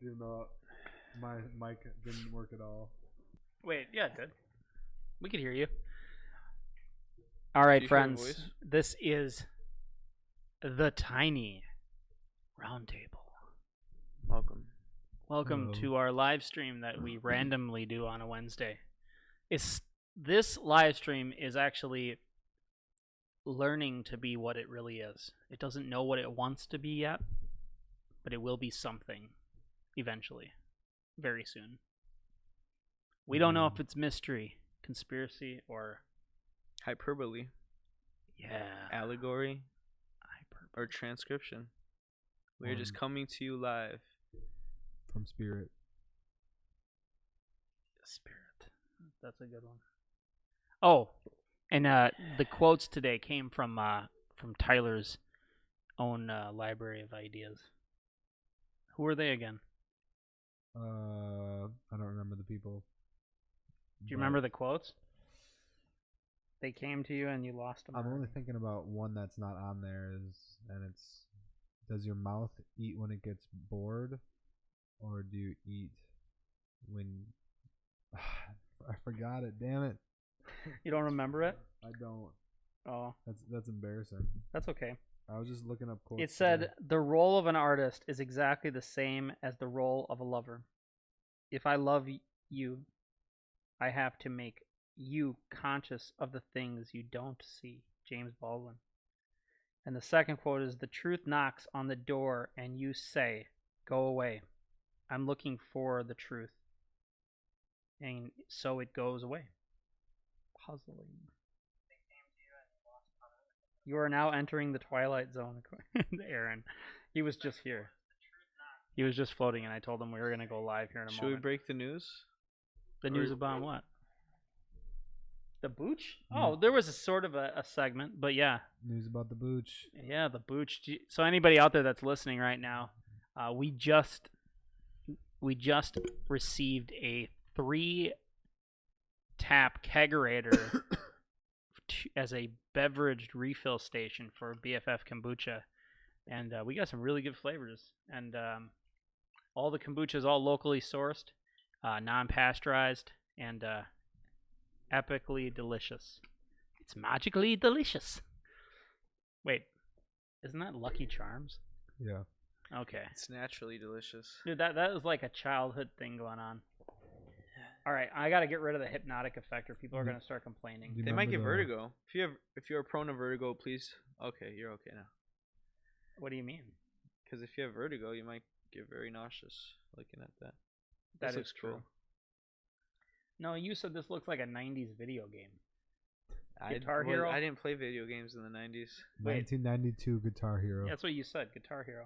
Even though my mic didn't work at all. Wait, yeah, it did. We could hear you. All right, friends. This is the Tiny Roundtable. Welcome. Welcome to our live stream that we randomly do on a Wednesday. This live stream is actually learning to be what it really is. It doesn't know what it wants to be yet, but it will be something eventually, very soon. We don't know if it's mystery, conspiracy, or hyperbole. Yeah. Allegory. Or transcription. We're just coming to you live. From Spirit. Spirit. That's a good one. Oh, and the quotes today came from Tyler's own library of ideas. Who are they again? I don't remember the people. Do you remember the quotes? They came to you and you lost them. I'm only thinking about one that's not on there, and it's, does your mouth eat when it gets bored, or do you eat when... I forgot it, damn it. You don't remember it? I don't. Oh. That's embarrassing. That's okay. I was just looking up quotes. It said, the role of an artist is exactly the same as the role of a lover. If I love you, I have to make you conscious of the things you don't see. James Baldwin. And the second quote is, the truth knocks on the door and you say, go away. I'm looking for the truth. And so it goes away. Puzzling. You are now entering the Twilight Zone, Aaron. He was just here. He was just floating, and I told him we were going to go live here in a moment. Should we break the news? The news about what? The Booch? Oh, there was a sort of a segment, but yeah. News about the Booch. Yeah, the Booch. So anybody out there that's listening right now, we just received a 3-tap kegerator as a beverage refill station for BFF Kombucha, and we got some really good flavors, and all the kombucha is all locally sourced, non-pasteurized, and epically delicious. It's magically delicious. Wait, isn't that Lucky Charms? Yeah. Okay. It's naturally delicious. Dude, that was like a childhood thing going on. All right, I got to get rid of the hypnotic effect, or people are going to start complaining. They might get vertigo. If you're prone to vertigo, please. Okay, you're okay now. What do you mean? Because if you have vertigo, you might get very nauseous looking at that. That is true. No, you said this looks like a 90s video game. Guitar Hero? I didn't play video games in the 90s. 1992 Guitar Hero. Yeah, that's what you said, Guitar Hero.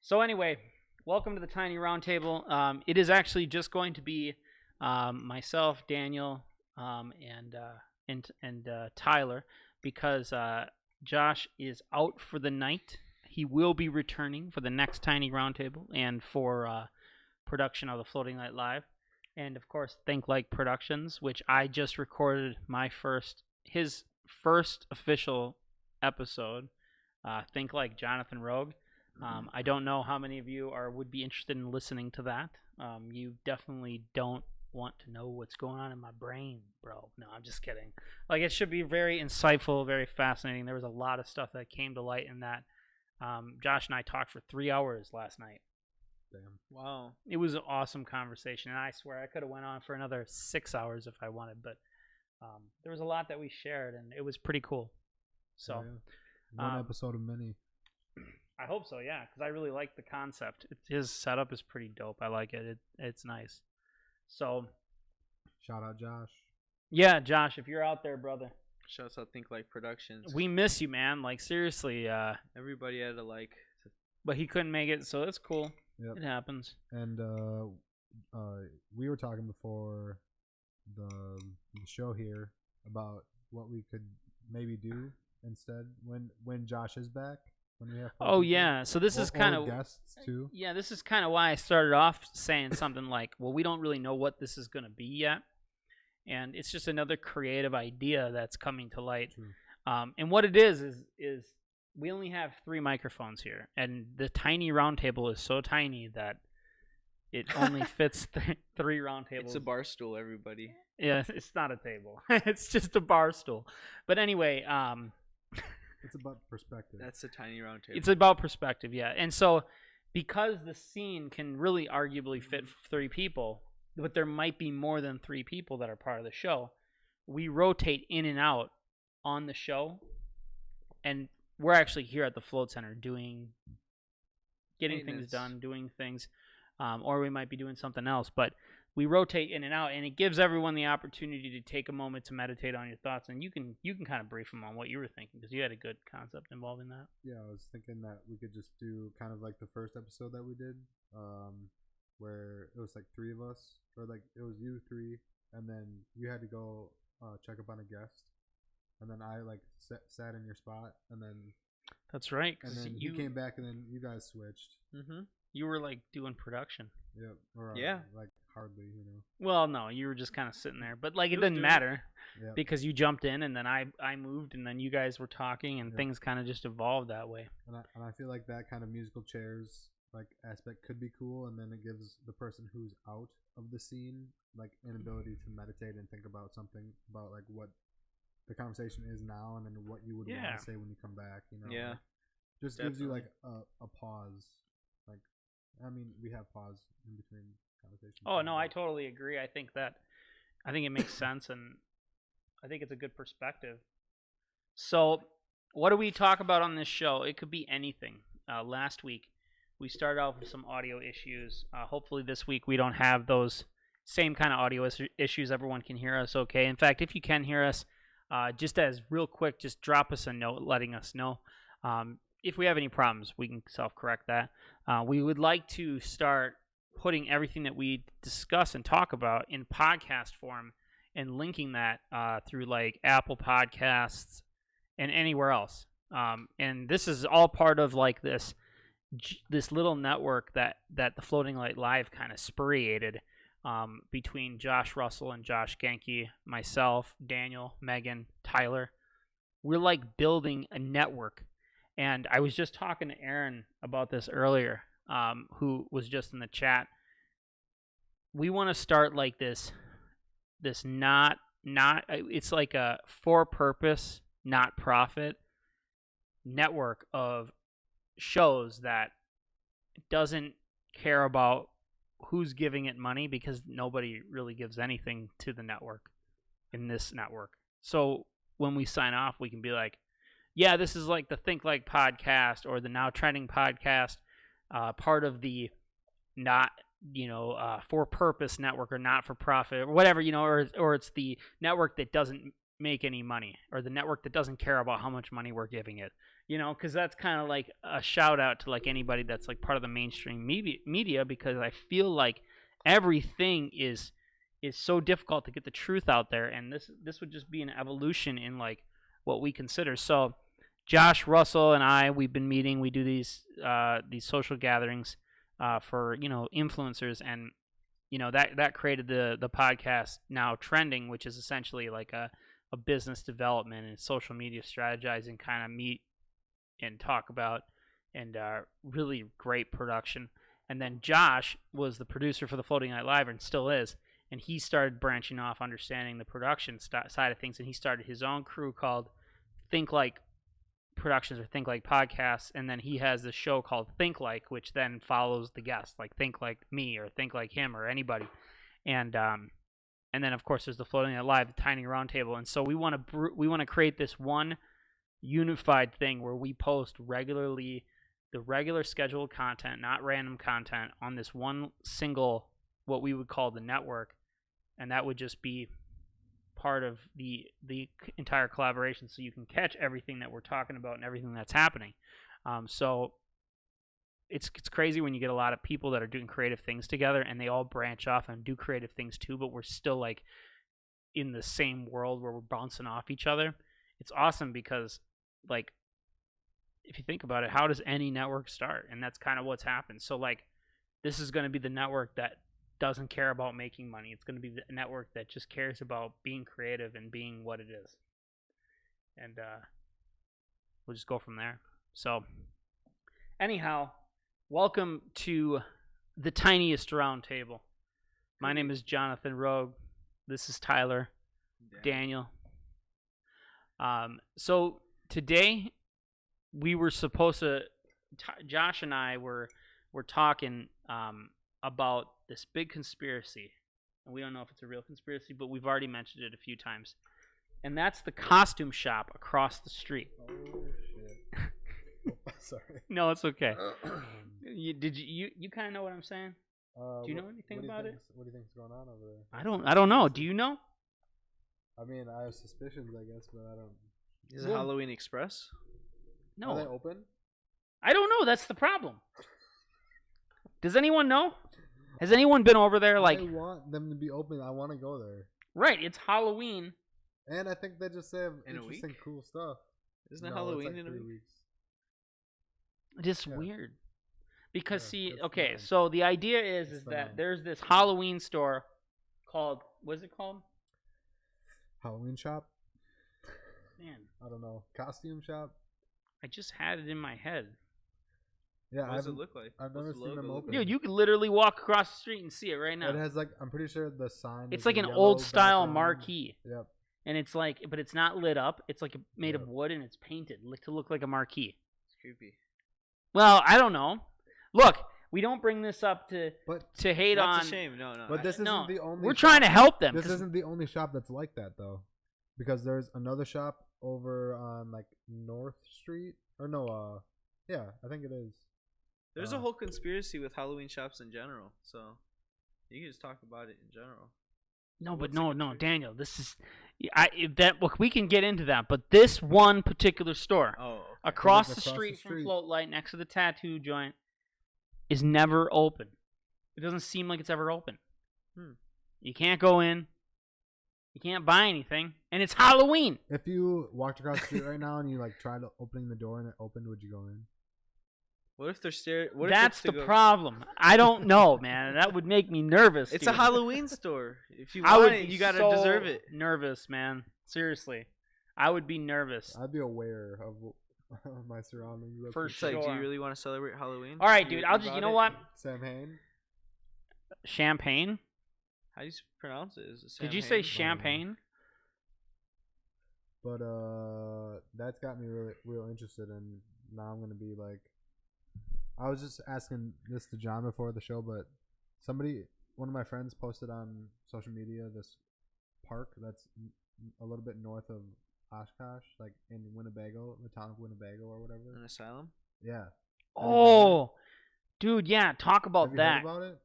So anyway, welcome to the Tiny Roundtable. It is actually just going to be myself, Daniel, and Tyler, because Josh is out for the night. He will be returning for the next Tiny Roundtable and for production of the Floating Light Live. And of course, Think Like Productions, which I just recorded his first official episode. Think Like Jonathan Rogue. I don't know how many of you would be interested in listening to that. You definitely don't want to know what's going on in my brain, bro. No, I'm just kidding. Like, it should be very insightful, very fascinating. There was a lot of stuff that came to light in that. Josh and I talked for 3 hours last night. Damn. Wow. It was an awesome conversation, and I swear I could have went on for another 6 hours if I wanted, but there was a lot that we shared, and it was pretty cool. So, One episode of many. I hope so, yeah, because I really like the concept. His setup is pretty dope. I like it. It's nice. So, shout out Josh. Yeah, Josh, if you're out there, brother. Shouts out Think Like Productions. We miss you, man. Like, seriously. Everybody had to like. But he couldn't make it, so it's cool. Yep. It happens. And we were talking before the show here about what we could maybe do instead when Josh is back. When we have yeah. So this is kind of guests too. Yeah, this is kind of why I started off saying something like, "Well, we don't really know what this is going to be yet," and it's just another creative idea that's coming to light. And what it is we only have 3 microphones here, and the Tiny Roundtable is so tiny that It only fits three round tables. It's a bar stool, everybody. Yeah, it's not a table. It's just a bar stool. But anyway, It's about perspective. That's a tiny round table. it's about perspective, yeah. And so, because the scene can really arguably fit 3 people, but there might be more than 3 people that are part of the show, we rotate in and out on the show, and we're actually here at the Float Center getting things done, doing things, or we might be doing something else, but we rotate in and out, and it gives everyone the opportunity to take a moment to meditate on your thoughts, and you can kind of brief them on what you were thinking, because you had a good concept involving that. Yeah, I was thinking that we could just do kind of like the first episode that we did, where it was like 3 of us, or like it was you 3, and then you had to go check up on a guest, and then I like sat in your spot, and then That's right. and then you came back, and then you guys switched. Mm-hmm. You were like doing production. Yep. Or, yeah. Like hardly, you know. Well, no, you were just kind of sitting there, but like it didn't doing matter Yep. because you jumped in, and then I moved, and then you guys were talking, and Yep. things kind of just evolved that way. And I feel like that kind of musical chairs like aspect could be cool, and then it gives the person who's out of the scene like an ability to meditate and think about something about like what the conversation is now, and then what you would want Yeah. to say when you come back. You know. Yeah. Like, just gives you like a pause. Like, I mean, we have pause in between conversations. Oh no, I totally agree. I think it makes sense, and I think it's a good perspective. So, what do we talk about on this show? It could be anything. Last week, we started off with some audio issues. Hopefully, this week we don't have those same kind of audio issues. Everyone can hear us okay. In fact, if you can hear us, just as real quick, just drop us a note letting us know. If we have any problems, we can self-correct that. We would like to start putting everything that we discuss and talk about in podcast form and linking that through like Apple Podcasts and anywhere else. And this is all part of like this little network that the Floating Light Live kind of spuriated between Josh Russell and Josh Genke, myself, Daniel, Megan, Tyler. We're like building a network. And I was just talking to Aaron about this earlier, who was just in the chat. We want to start like this not it's like a for purpose, not profit network of shows that doesn't care about who's giving it money, because nobody really gives anything to the network in this network. So when we sign off, we can be like, yeah, this is like the Think Like podcast or the Now Trending podcast, part of the not, for purpose network or not for profit or whatever, or it's the network that doesn't make any money, or the network that doesn't care about how much money we're giving it, because that's kind of like a shout out to like anybody that's like part of the mainstream media, because I feel like everything is so difficult to get the truth out there, and this would just be an evolution in like what we consider. So Josh Russell and we've been meeting. We do these social gatherings for influencers, and that created the podcast Now Trending, which is essentially like a business development and social media strategizing kind of meet and talk about, and really great production. And then Josh was the producer for the Floating Night Live and still is, and he started branching off, understanding the production side of things, and he started his own crew called Think Like Productions or Think Like Podcasts, and then he has this show called Think Like, which then follows the guest, like Think Like me or Think Like him or anybody, and then of course there's the Floating Night Live, the Tiny Roundtable, and so we want to create this one unified thing where we post regularly the regular scheduled content, not random content, on this one single, what we would call the network, and that would just be part of the entire collaboration, so you can catch everything that we're talking about and everything that's happening. So it's crazy when you get a lot of people that are doing creative things together, and they all branch off and do creative things too, but we're still like in the same world where we're bouncing off each other. It's awesome because, like, if you think about it, how does any network start? And that's kind of what's happened. So like, this is going to be the network that doesn't care about making money. It's going to be the network that just cares about being creative and being what it is. And we'll just go from there. So anyhow, welcome to the tiniest round table. My name is Jonathan Rogue. This is Tyler, Daniel. So today we were supposed to. Josh and I were talking about this big conspiracy, and we don't know if it's a real conspiracy, but we've already mentioned it a few times. And that's the costume shop across the street. Oh shit! Sorry. No, it's okay. You kind of know what I'm saying? Do you know anything about it? What do you think's going on over there? I don't know. Do you know? I mean, I have suspicions, I guess, but I don't. Is it Halloween Express? No. Are they open? I don't know. That's the problem. Does anyone know? Has anyone been over there? Like, I want them to be open. I want to go there. Right. It's Halloween. And I think they just have In a interesting, week? cool stuff. Isn't it No, Halloween it's like in a 3 week? weeks. It's Yeah. weird. Because, Yeah, see, it's okay, fine. so the idea is It's that fine. there's this Halloween store called, what is it called? Halloween shop? Man, I don't know. Costume shop? I just had it in my head. Yeah, What does it look like? I've What's never the seen them logo look open. like? Dude, you could literally walk across the street and see it right now. It has like, I'm pretty sure the sign. It's is like a an yellow old style background. marquee. Yep. And it's like, but it's not lit up. It's like made of Yep. wood and it's painted to look like a marquee. It's creepy. Well, I don't know. Look, we don't bring this up to But hate on. That's a shame. No. but this isn't no, the only. we're shop- trying to help them. This 'cause- isn't the only shop that's like that though, because there's another shop over on like North Street or no, yeah, I think it is. There's a whole conspiracy with Halloween shops in general, so you can just talk about it in general. No, but What's the no, conspiracy? Daniel. This is, look, we can get into that, but this one particular store Oh, okay. across It's the across the street from street. Float Light, next to the tattoo joint, is never open. It doesn't seem like it's ever open. You can't go in. You can't buy anything, and it's Halloween. If you walked across the street right now and you like tried opening the door and it opened, would you go in? What if they're staring? What That's if the it's to go- problem. I don't know, man. That would make me nervous. It's dude. a Halloween store. If you I want would it, be you gotta so deserve it. Nervous, man. Seriously, I would be nervous. I'd be aware of my surroundings. That's For for It's like, do sure. you really want to celebrate Halloween? All right, You- dude. I'll you just. You bought know it? what? Sam Hain. Champagne. How do you pronounce it? Is it Did you say Samhain? champagne? But that's got me really real interested, and now I'm gonna be like, I was just asking this to John before the show, but one of my friends posted on social media this park that's a little bit north of Oshkosh, like in Winnebago, the town of Winnebago or whatever. An asylum? Yeah. Oh, dude, yeah. Talk about Have you that. heard about it?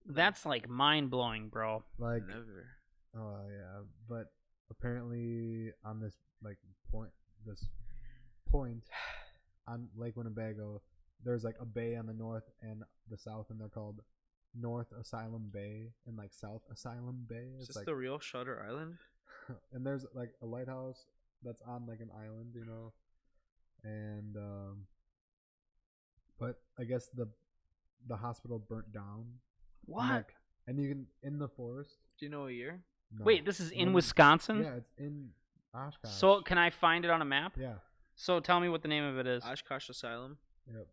That's like mind blowing, bro. Like, Never. oh yeah, but apparently on this point on Lake Winnebago, there's like a bay on the north and the south, and they're called North Asylum Bay and like South Asylum Bay. Is It's this like, the real Shutter Island? and there's like a lighthouse that's on like an island, you know, and but I guess the hospital burnt down. What? And, like, and you can in the forest. Do you know a year? No. Wait, this is in When- Wisconsin? Yeah, it's in Oshkosh. So can I find it on a map? yeah. So tell me what the name of it is. Oshkosh Asylum. Yep.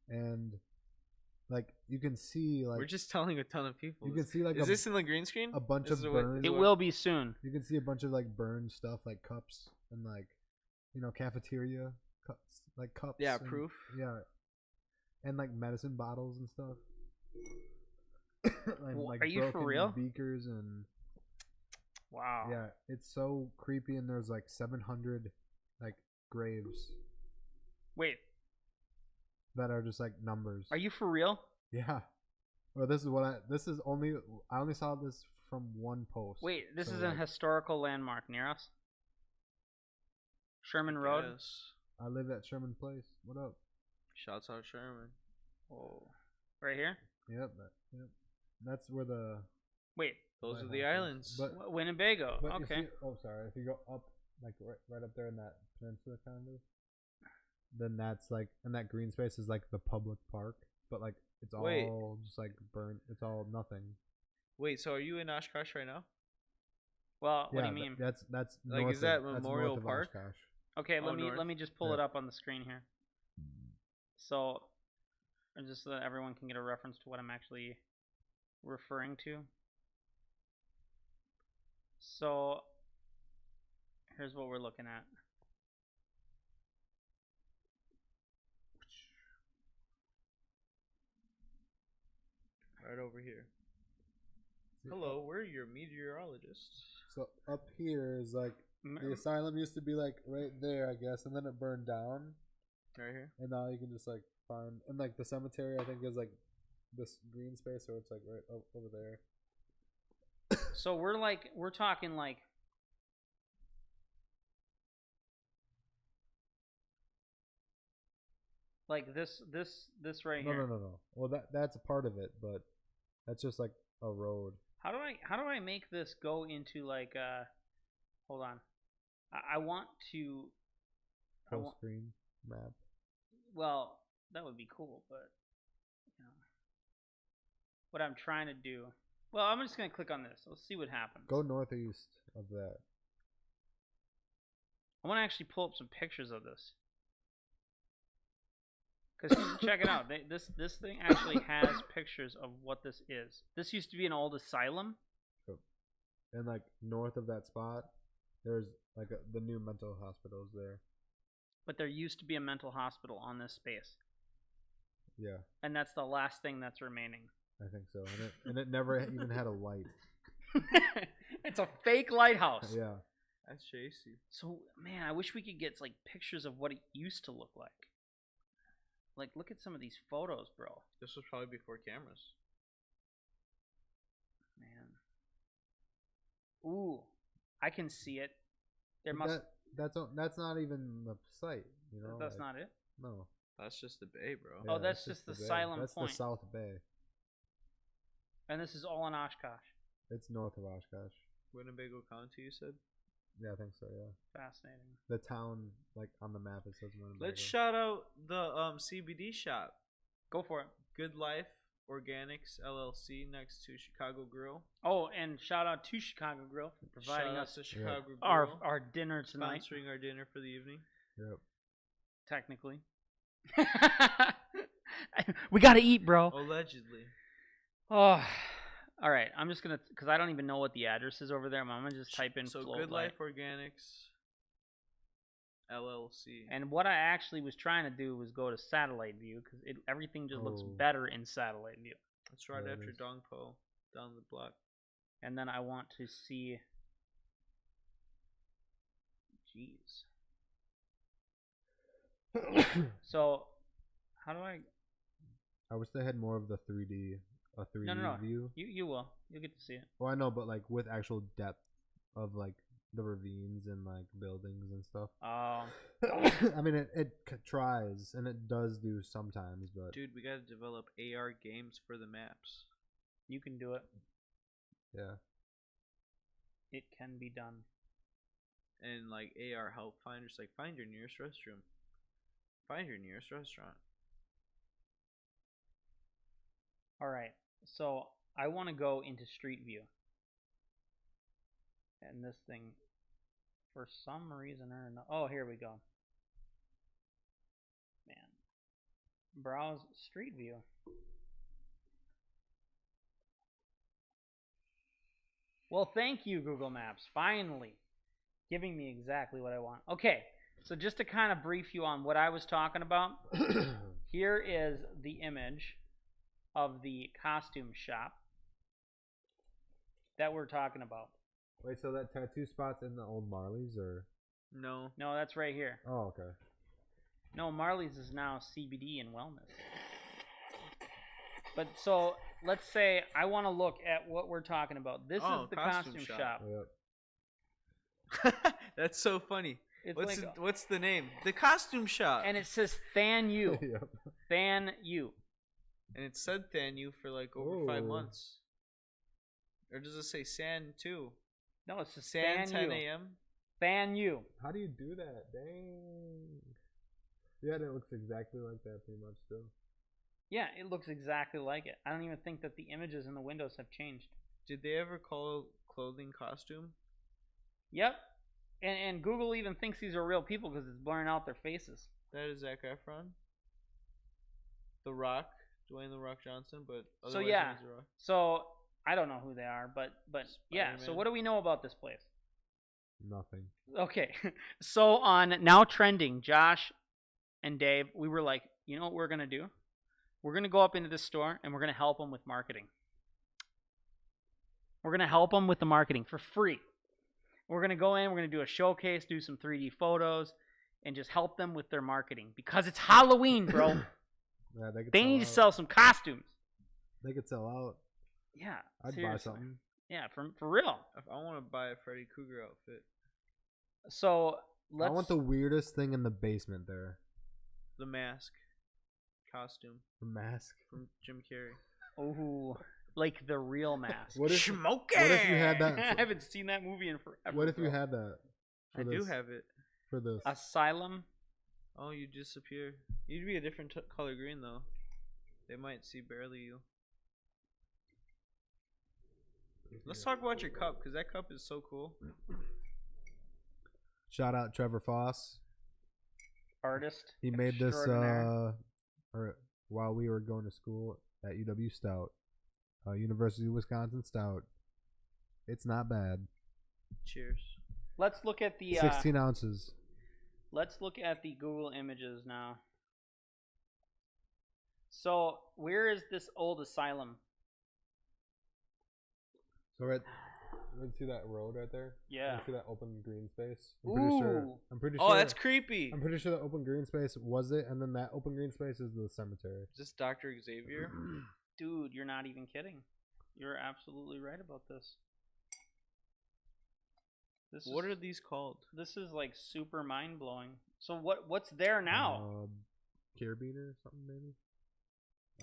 And like you can see like We're just telling a ton of people. you can see like Is this in the green screen? a bunch This of is what- burned. this It is what- will be soon. You can see a bunch of like burned stuff like cups and like cafeteria cups like cups. Yeah, and- proof. Yeah. And like medicine bottles and stuff. And, Well, like, are you for broken real? Beakers and Wow. yeah, it's so creepy, and there's like 700 like graves Wait, that are just like numbers. are you for real? Yeah. Well, I only saw this from one post. Wait, this So, is a like, historical landmark near us. Sherman Road. Yes. I live at Sherman Place. What up? Shouts out Sherman. Oh, right here. Yep. That's where the. Wait, Those are lighthouse the is. islands. But, Winnebago. but you Okay. see, oh, sorry. If you go up, like right up there in that peninsula, kind of, then that's like, and that green space is like the public park, but like it's Wait. all just like burnt. It's all nothing. Wait, so are you in Oshkosh right now? Well, what do Yeah, you mean? That's Like, north is that of, that's Memorial north of Park? Oshkosh. Okay, Oh, let north? me just pull Yeah. it up on the screen here. So or just so that everyone can get a reference to what I'm actually referring to. So here's what we're looking at. Right over here. Hello, we're your meteorologists. So up here is like the asylum used to be like right there, I guess, and then it burned down. Right here. And now you can just like find, and like the cemetery I think is like this green space, so it's like right over there. So we're talking like this right here. No. Well, that's a part of it, but that's just like a road. How do I make this go into like hold on. I want to Full screen map. Well, that would be cool, but you know what I'm trying to do. Well, I'm just gonna click on this. Let's see what happens. Go northeast of that. I want to actually pull up some pictures of this. Because check it out. This thing actually has pictures of what this is. This used to be an old asylum. And like north of that spot, there's like the new mental hospitals there. But there used to be a mental hospital on this space. Yeah. And that's the last thing that's remaining. I think so. And it never even had a light. It's a fake lighthouse. Yeah. That's chasey. So, man, I wish we could get like pictures of what it used to look like. Like, look at some of these photos, bro. This was probably before cameras. Man. Ooh, I can see it. There must. That's not even the site, you know. That's not it. No. That's just the bay, bro. Yeah, that's just the Asylum That's Point. the South Bay. And this is all in Oshkosh. It's north of Oshkosh. Winnebago County, you said? Yeah, I think so. Yeah. Fascinating. The town, like on the map, it says Winnebago. Let's shout out the CBD shop. Go for it. Good Life Organics LLC next to Chicago Grill. Oh, and shout out to Chicago Grill for providing us to Chicago Grill. our dinner tonight. Sponsoring our dinner for the evening. Yep. Technically. We gotta eat, bro. Allegedly. Oh, all right. I'm just gonna, because I don't even know what the address is over there. I'm gonna just type in. So Float Good Light. Life Organics LLC. And what I actually was trying to do was go to satellite view because everything just looks better in satellite view. That's right after Dongpo, down the block. And then I want to see. Jeez. So, how do I? I wish they had more of the 3D, a 3D No. view. You will. You'll get to see it. Well, I know, but like with actual depth of like the ravines and like buildings and stuff. Oh. I mean, it tries and it does do sometimes, but Dude, we gotta develop AR games for the maps. You can do it. yeah. It can be done. And like AR help finders, like find your nearest restroom. Find your nearest restaurant. All right. So I want to go into Street View. And this thing, for some reason or another. Oh, here we go. Man. Browse Street View. Well, thank you, Google Maps. Finally giving me exactly what I want. Okay. So just to kind of brief you on what I was talking about, here is the image of the costume shop that we're talking about. Wait, so that tattoo spot's in the old Marley's or? No. No, that's right here. Oh, okay. No, Marley's is now CBD and wellness. But so let's say I want to look at what we're talking about. This is the costume shop. Yep. That's so funny. It's What's the name? The costume shop. And it says Than You. Yep. Than You. And it said Than You for like over 5 months. Or does it say San too? No, it's just San Than 10 You. a.m. Than You. How do you do that? Dang. Yeah, it looks exactly like that pretty much still. Yeah, it looks exactly like it. I don't even think that the images in the windows have changed. Did they ever call clothing costume? Yep. And Google even thinks these are real people because it's blurring out their faces. That is Zac Efron. The Rock. Dwayne the Rock Johnson, but So otherwise yeah. known as The Rock. So I don't know who they are, but yeah. So Spider-Man. what do we know about this place? Nothing. Okay. So on Now Trending, Josh and Dave, we were like, you know what we're gonna do? We're gonna go up into this store and we're gonna help them with marketing. We're gonna help them with the marketing for free. We're gonna go in. We're gonna do a showcase, do some 3D photos, and just help them with their marketing because it's Halloween, bro. Yeah, they could They sell need to out. sell some costumes. They could sell out. Yeah, I'd buy seriously. something. Yeah, for real. If I want to buy a Freddy Krueger outfit, So let's. I want the weirdest thing in the basement there. the mask costume The mask. from Jim Carrey. Oh, like the real mask. What if? Smokey! What if you had I that? haven't seen that movie in forever. What if you bro. had that? I do have it. For this. Asylum? Oh, you disappear. You'd be a different color green though. They might see barely you. Let's talk about your cup, because that cup is so cool. Shout out Trevor Foss. Artist? He made this extraordinaire. while we were going to school at UW Stout, University of Wisconsin Stout. It's not bad. Cheers. Let's look at the 16 ounces. let's look at the Google images now. So where is this old asylum? So see that road right there? Yeah. See that open green space? Ooh. I'm pretty Oh, sure. that's creepy. I'm pretty sure the open green space was it, and then that open green space is the cemetery. Is this Dr. Xavier? Dude, you're not even kidding. You're absolutely right about this. What are these called? This is like super mind blowing. So what's there now? Carabiner or something maybe.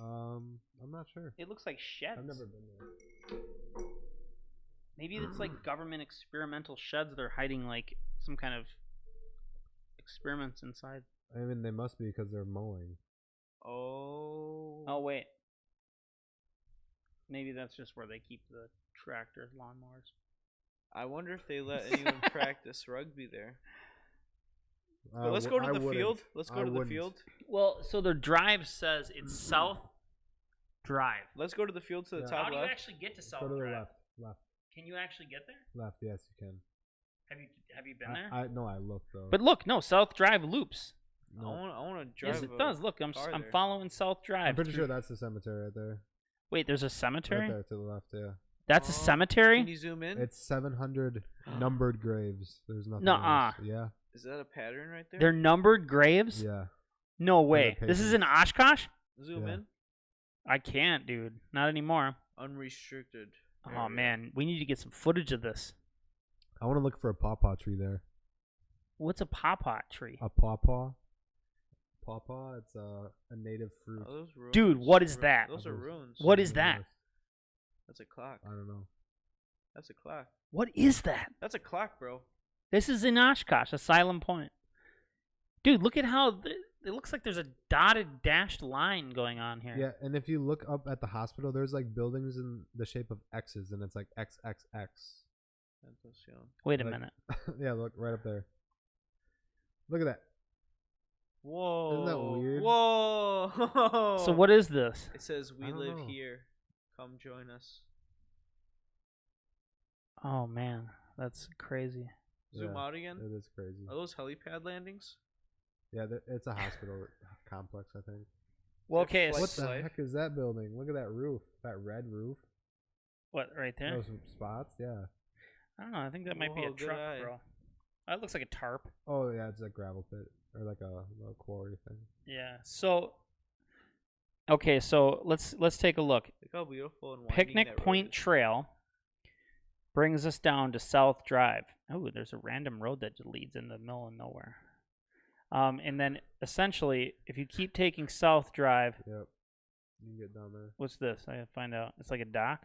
I'm not sure. It looks like sheds. I've never been there. Maybe it's like government experimental sheds. They're hiding like some kind of experiments inside. I mean, they must be because they're mowing. Oh. Oh wait. Maybe that's just where they keep the tractors, lawnmowers. I wonder if they let anyone practice rugby there. But let's I go to the wouldn't. field. Let's go I to the wouldn't. field. Well, so their drive says it's South Drive. Let's go to the field to the Yeah. top How do you left. actually get to South Go to the Drive? left. Left. Can you actually get there? Left. Yes, you can. Have you been there? I no, I looked though. But look, no, South Drive loops. I no. want to drive. Yes, it does. Look, I'm car there. following South Drive. I'm pretty sure that's the cemetery right there. Wait, there's a cemetery? Right there to the left. Yeah. That's a Oh, cemetery? Can you zoom in? It's 700 numbered graves. There's nothing. Nuh-uh. else. Yeah. Is that a pattern right there? They're numbered graves? Yeah. No way. they're This is in Oshkosh? Zoom Yeah. in. I can't, dude. Not anymore. Unrestricted. Oh area. man, we need to get some footage of this. I want to look for a pawpaw tree there. What's a pawpaw tree? A pawpaw. Pawpaw. It's a native fruit. Are those runes? Dude, what is that? Those are runes. What is that? That's a clock. I don't know. That's a clock. What is that? That's a clock, bro. This is in Oshkosh, Asylum Point. Dude, look at how it looks like there's a dotted, dashed line going on here. Yeah, and if you look up at the hospital, there's like buildings in the shape of X's, and it's like XXX. That does sound- Wait a Like- minute. Yeah, look right up there. Look at that. Whoa. Isn't that weird? Whoa. So what is this? It says, "We I don't live know. here. Come join us." Oh man, that's crazy. Zoom Yeah, out again. It is crazy. Are those helipad landings? Yeah, it's a hospital complex, I think. Well, Is it okay, flight What to the life? heck is that building? Look at that roof. That red roof. what right there? Those spots, yeah. I don't know. I think that might be a Whoa, good truck, eye. bro. That looks like a tarp. Oh yeah, it's a gravel pit or like a little quarry thing. Yeah. So, okay, so let's take a look. Look how beautiful and winding Picnic that road Point is. Trail brings us down to South Drive. Oh, there's a random road that leads in the middle of nowhere. And then essentially, if you keep taking South Drive, Yep. You can get down there. what's this? I gotta find out. It's like a dock,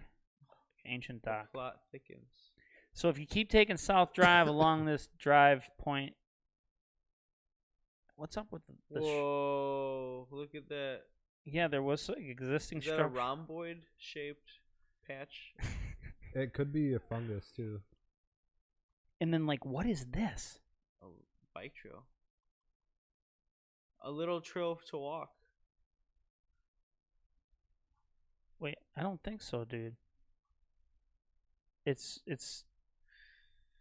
ancient The dock. plot thickens. So if you keep taking South Drive along this drive point, what's up with the Whoa! Look at that. yeah, there was an existing Is that a structure. rhomboid shaped patch? It could be a fungus too. And then like, what is this? A bike trail. A little trail to walk. Wait, I don't think so, dude. It's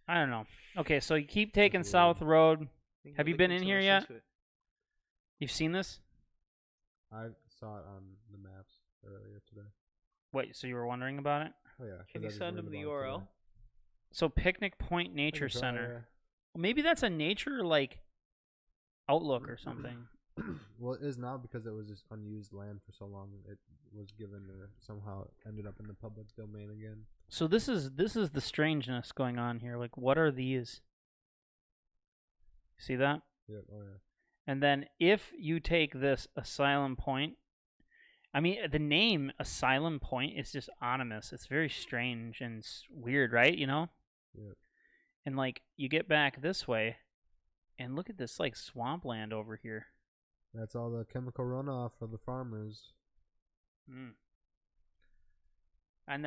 I don't know. Okay, so you keep taking That's South weird. Road. Think Have you're you been looking in too here much yet? into it. You've seen this? I saw it on the maps earlier today. Wait, so you were wondering about it? Oh yeah. 'cause Can I you just send read him the about it URL? today. So Picnic Point I Nature can try, Center. Well, maybe that's a nature like outlook or something. Well, it is now because it was just unused land for so long. It was given or somehow ended up in the public domain again. So this is the strangeness going on here. Like, what are these? See that? Yep. Oh yeah. And then if you take this Asylum Point, I mean, the name Asylum Point is just ominous. It's very strange and weird, right? You know? Yep. And like, you get back this way, and look at this like swampland over here. That's all the chemical runoff for the farmers. Mm. And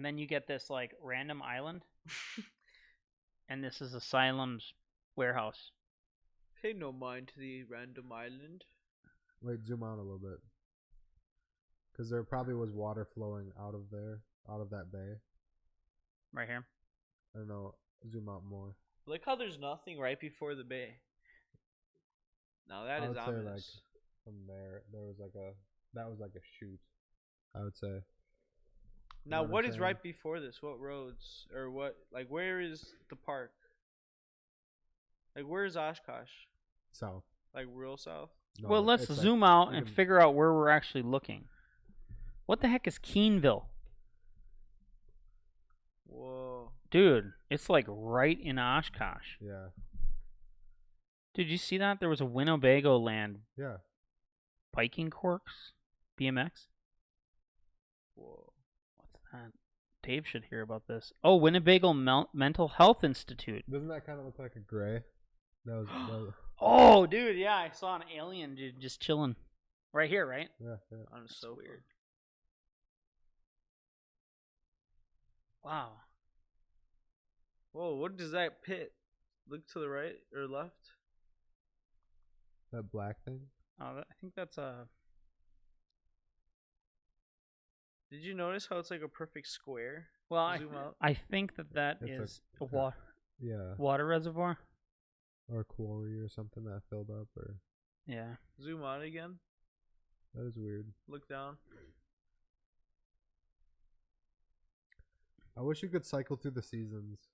then you get this like random island, and this is Asylum's warehouse. Pay no mind to the random island. Wait, zoom out a little bit. Because there probably was water flowing out of there, out of that bay. Right here. I don't know. Zoom out more. Like how there's nothing right before the bay. Now that I is would say ominous. like from there was like that was like a shoot. I would say. Now what I'm what is saying? right before this? What roads or what? Like where is the park? Like where is Oshkosh? South. Like real south? No, Well, let's it's like- zoom out you and can- figure out where we're actually looking. What the heck is Keenville? Whoa. Dude, it's like right in Oshkosh. Yeah. Did you see that? There was a Winnebago land Yeah. biking course? BMX? Whoa. What's that? Dave should hear about this. Oh, Winnebago Mental Health Institute. Doesn't that kind of look like a gray? That was Oh, dude, yeah, I saw an alien dude just chilling. Right here, right? yeah. I'm so weird. Wow. Whoa, what does that pit? Look to the right or left? That black thing. I think that's a. Did you notice how it's like a perfect square? Well, Zoom out. I think that It's a- is a Yeah. water reservoir. Or a quarry or something that filled up or Yeah. Zoom out again. that is weird. Look down. I wish you could cycle through the seasons.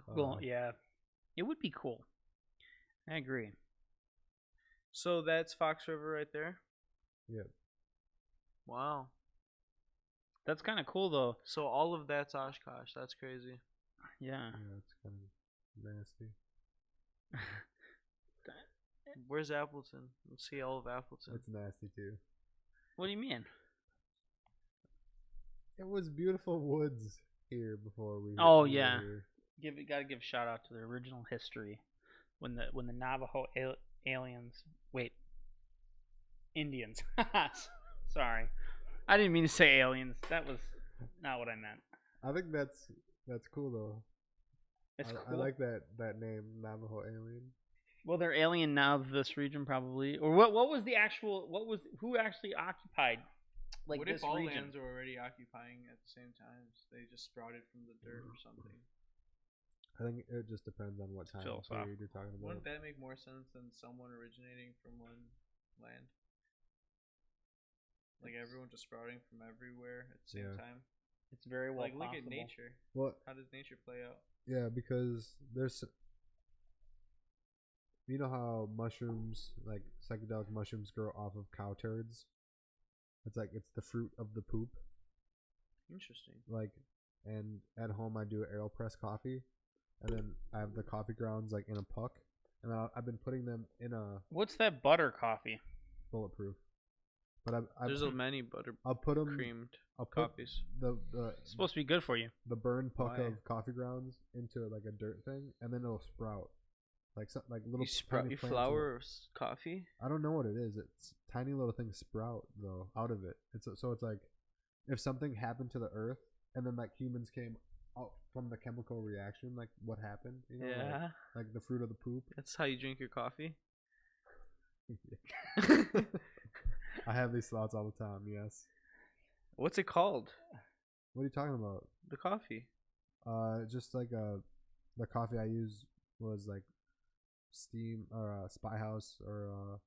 Well, yeah. It would be cool. I agree. So that's Fox River right there. Yep. Wow. That's kind of cool, though. So all of that's Oshkosh. That's crazy. Yeah. Yeah, it's kind of nasty. Where's Appleton? Let's see all of Appleton. It's nasty too. What do you mean? It was beautiful woods here before we. Oh, we were yeah. here. Gotta give a shout out to the original history when the Navajo aliens. Wait. Indians. Sorry. I didn't mean to say aliens. That was not what I meant. I think that's cool though. It's I cool. like that name, Navajo alien. Well, they're alien now of this region, probably. Or what was the actual? Who actually occupied? Like what this if all region? lands are already occupying at the same time? So they just sprouted from the dirt or something. I think it just depends on what time philosophical. period you're talking about. Wouldn't that make more sense than someone originating from one land? Like everyone just sprouting from everywhere at the same Yeah. time. It's very well Like look at possible. nature. Well, How does nature play out? yeah, because there's. You know how mushrooms, like psychedelic mushrooms, grow off of cow turds? It's the fruit of the poop. Interesting. Like, and at home I do AeroPress coffee, and then I have the coffee grounds like in a puck, and I've been putting them in a What's that butter coffee? bulletproof. But There's many butter I'll put them. creamed I'll put coffees. the It's supposed to be good for you. the burned puck Why? of coffee grounds into like a dirt thing, and then it'll sprout. Like little You sprout tiny you plants flour coffee? I don't know what it is. It's tiny little things sprout though out of it. It's like if something happened to the earth and then like humans came out from the chemical reaction, like what happened? You know, Yeah. like the fruit of the poop. That's how you drink your coffee? I have these thoughts all the time. Yes. What's it called? What are you talking about? The coffee. Just like the coffee I used was like Steam or Spy House or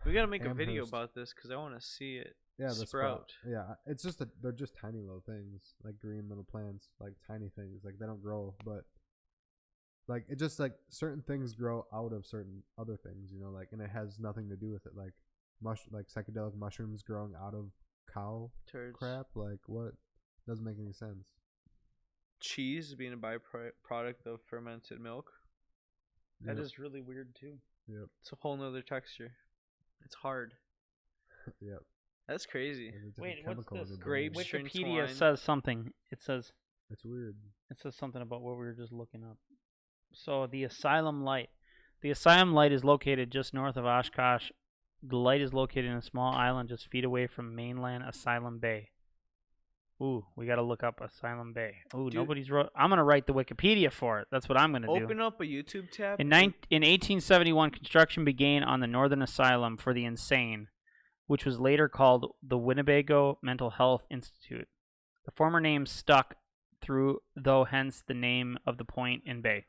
We gotta make a video Amherst. about this because I want to see it Yeah, the sprout. Yeah, it's just they're just tiny little things, like green little plants, like tiny things, like they don't grow, but like it just like certain things grow out of certain other things, you know, like, and it has nothing to do with it, like like psychedelic mushrooms growing out of cow Turds. crap, like what? Doesn't make any sense. Cheese being a byproduct of fermented milk. That Yep. is really weird too. Yep. It's a whole nother texture. It's hard. Yep. That's crazy. There's a different Wait, what's chemical in this? your brain. Grapes. Wikipedia Twine. says something. It says It's weird. something about what we were just looking up. So the Asylum Light. The Asylum Light is located just north of Oshkosh. The light is located in a small island just feet away from mainland Asylum Bay. Ooh, we gotta look up Asylum Bay. Ooh, Dude. nobody's wrote. I'm gonna write the Wikipedia for it. That's what I'm gonna do. Open up a YouTube tab. In 1871, construction began on the Northern Asylum for the Insane, which was later called the Winnebago Mental Health Institute. The former name stuck through, though, hence the name of the point in bay.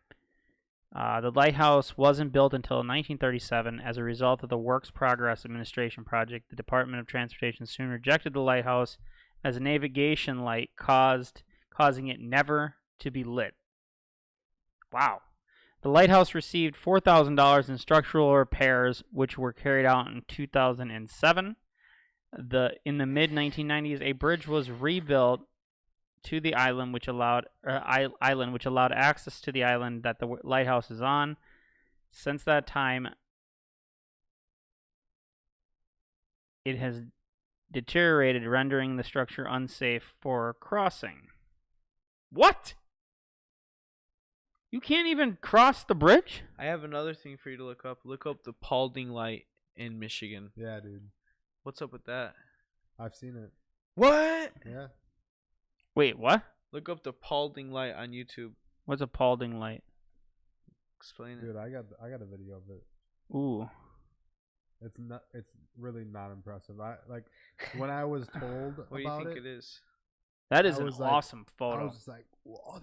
The lighthouse wasn't built until 1937. As a result of the Works Progress Administration project, the Department of Transportation soon rejected the lighthouse as a navigation light, causing it never to be lit. Wow. The lighthouse received $4,000 in structural repairs, which were carried out in 2007. In the mid 1990s, a bridge was rebuilt to the island, which allowed access to the island that the lighthouse is on. Since that time, it has deteriorated, rendering the structure unsafe for crossing. What? You can't even cross the bridge? I have another thing for you to look up. Look up the Paulding Light in Michigan. Yeah, dude. What's up with that? I've seen it. What? Yeah. Wait, what? Look up the Paulding Light on YouTube. What's a Paulding light? Explain it. Dude, I got a video of it. Ooh. It's really not impressive. I like when I was told What do you about think it. it is? That is I an was like- awesome I photo. was just like, "Whoa,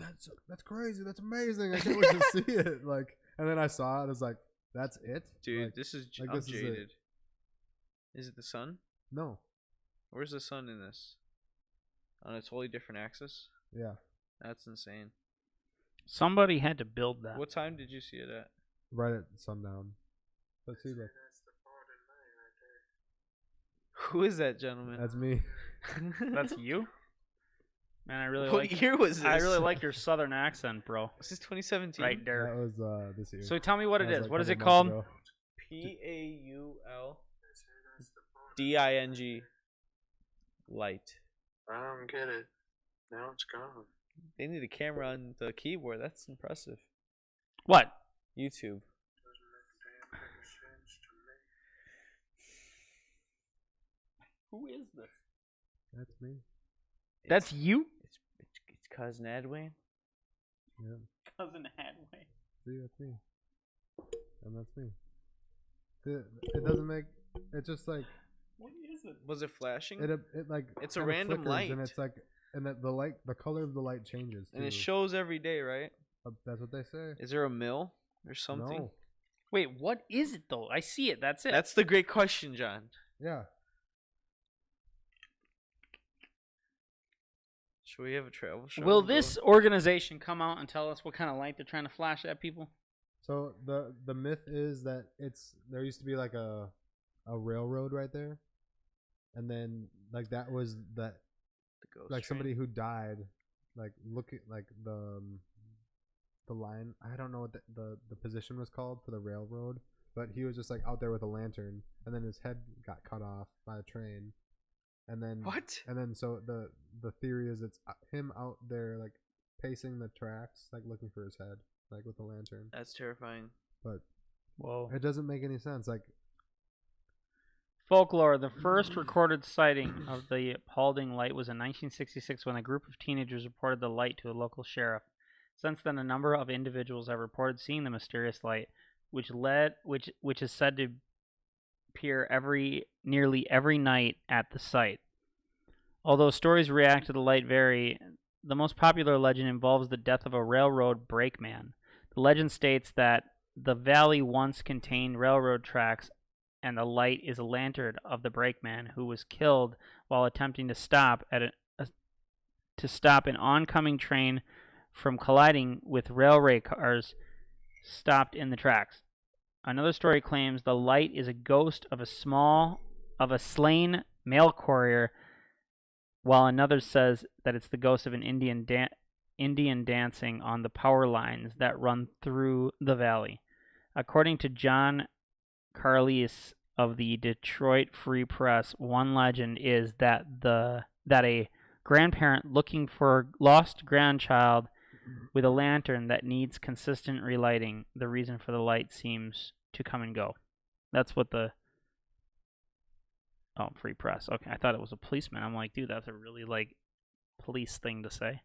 that's crazy. That's amazing. I can't wait to see it." Like, and then I saw it. I was like, "That's it, Dude, Like, this is like, I'm this is it. jaded. Is it the sun? no, Where's the sun in this? On a totally different axis? yeah, That's insane. Somebody had to build that. What time did you see it at? right at sundown." Let's see, like, Who is that gentleman? that's me. That's you? Man, I really What like year was this? I really like your southern accent, bro. This is 2017. Right there. That was this year. So tell me what That it was, is. like, What is a it couple months called? ago. PAULDING light. I don't get it. Now it's gone. They need a camera on the keyboard. That's impressive. What? YouTube. Doesn't make a damn bit of sense to me. Who is this? That's me. That's you? It's cousin Edwin. Yeah. Cousin Hadway. See, that's me. And that's me. It doesn't make. It's just like What is it? Was it flashing? it like. It's a kinda random flickers, and light. it's like, and the light, the color of the light changes. And it too. shows every day, right? That's what they say. Is there a mill or something? No. Wait, what is it though? I see it. That's it. That's the great question, John. Yeah. Should we have a travel show? Will and go- this organization come out and tell us what kind of light they're trying to flash at people? So the myth is that there used to be like a railroad right there, and then like that was that the ghost like train? somebody who died, like look at like the line. I don't know what the position was called for the railroad, but he was just like out there with a lantern, and then his head got cut off by a train, and then What? And then so the theory is it's him out there like pacing the tracks, like looking for his head, like with a lantern. That's terrifying. But Whoa. it doesn't make any sense. Like Folklore. The first recorded sighting of the Paulding light was in 1966 when a group of teenagers reported the light to a local sheriff. Since then, a number of individuals have reported seeing the mysterious light, which is said appear nearly every night at the site. Although stories react to the light vary, the most popular legend involves the death of a railroad brakeman. The legend states that the valley once contained railroad tracks, and the light is a lantern of the brakeman who was killed while attempting to stop an oncoming train from colliding with railway cars stopped in the tracks. Another story claims the light is a ghost of a slain mail courier, while another says that it's the ghost of an Indian dancing on the power lines that run through the valley. According to John Carlise of the Detroit Free Press, one legend is that a grandparent looking for a lost grandchild with a lantern that needs consistent relighting. The reason for the light seems to come and go. That's what the Free Press. Okay, I thought it was a policeman. I'm like, dude, that's a really like police thing to say.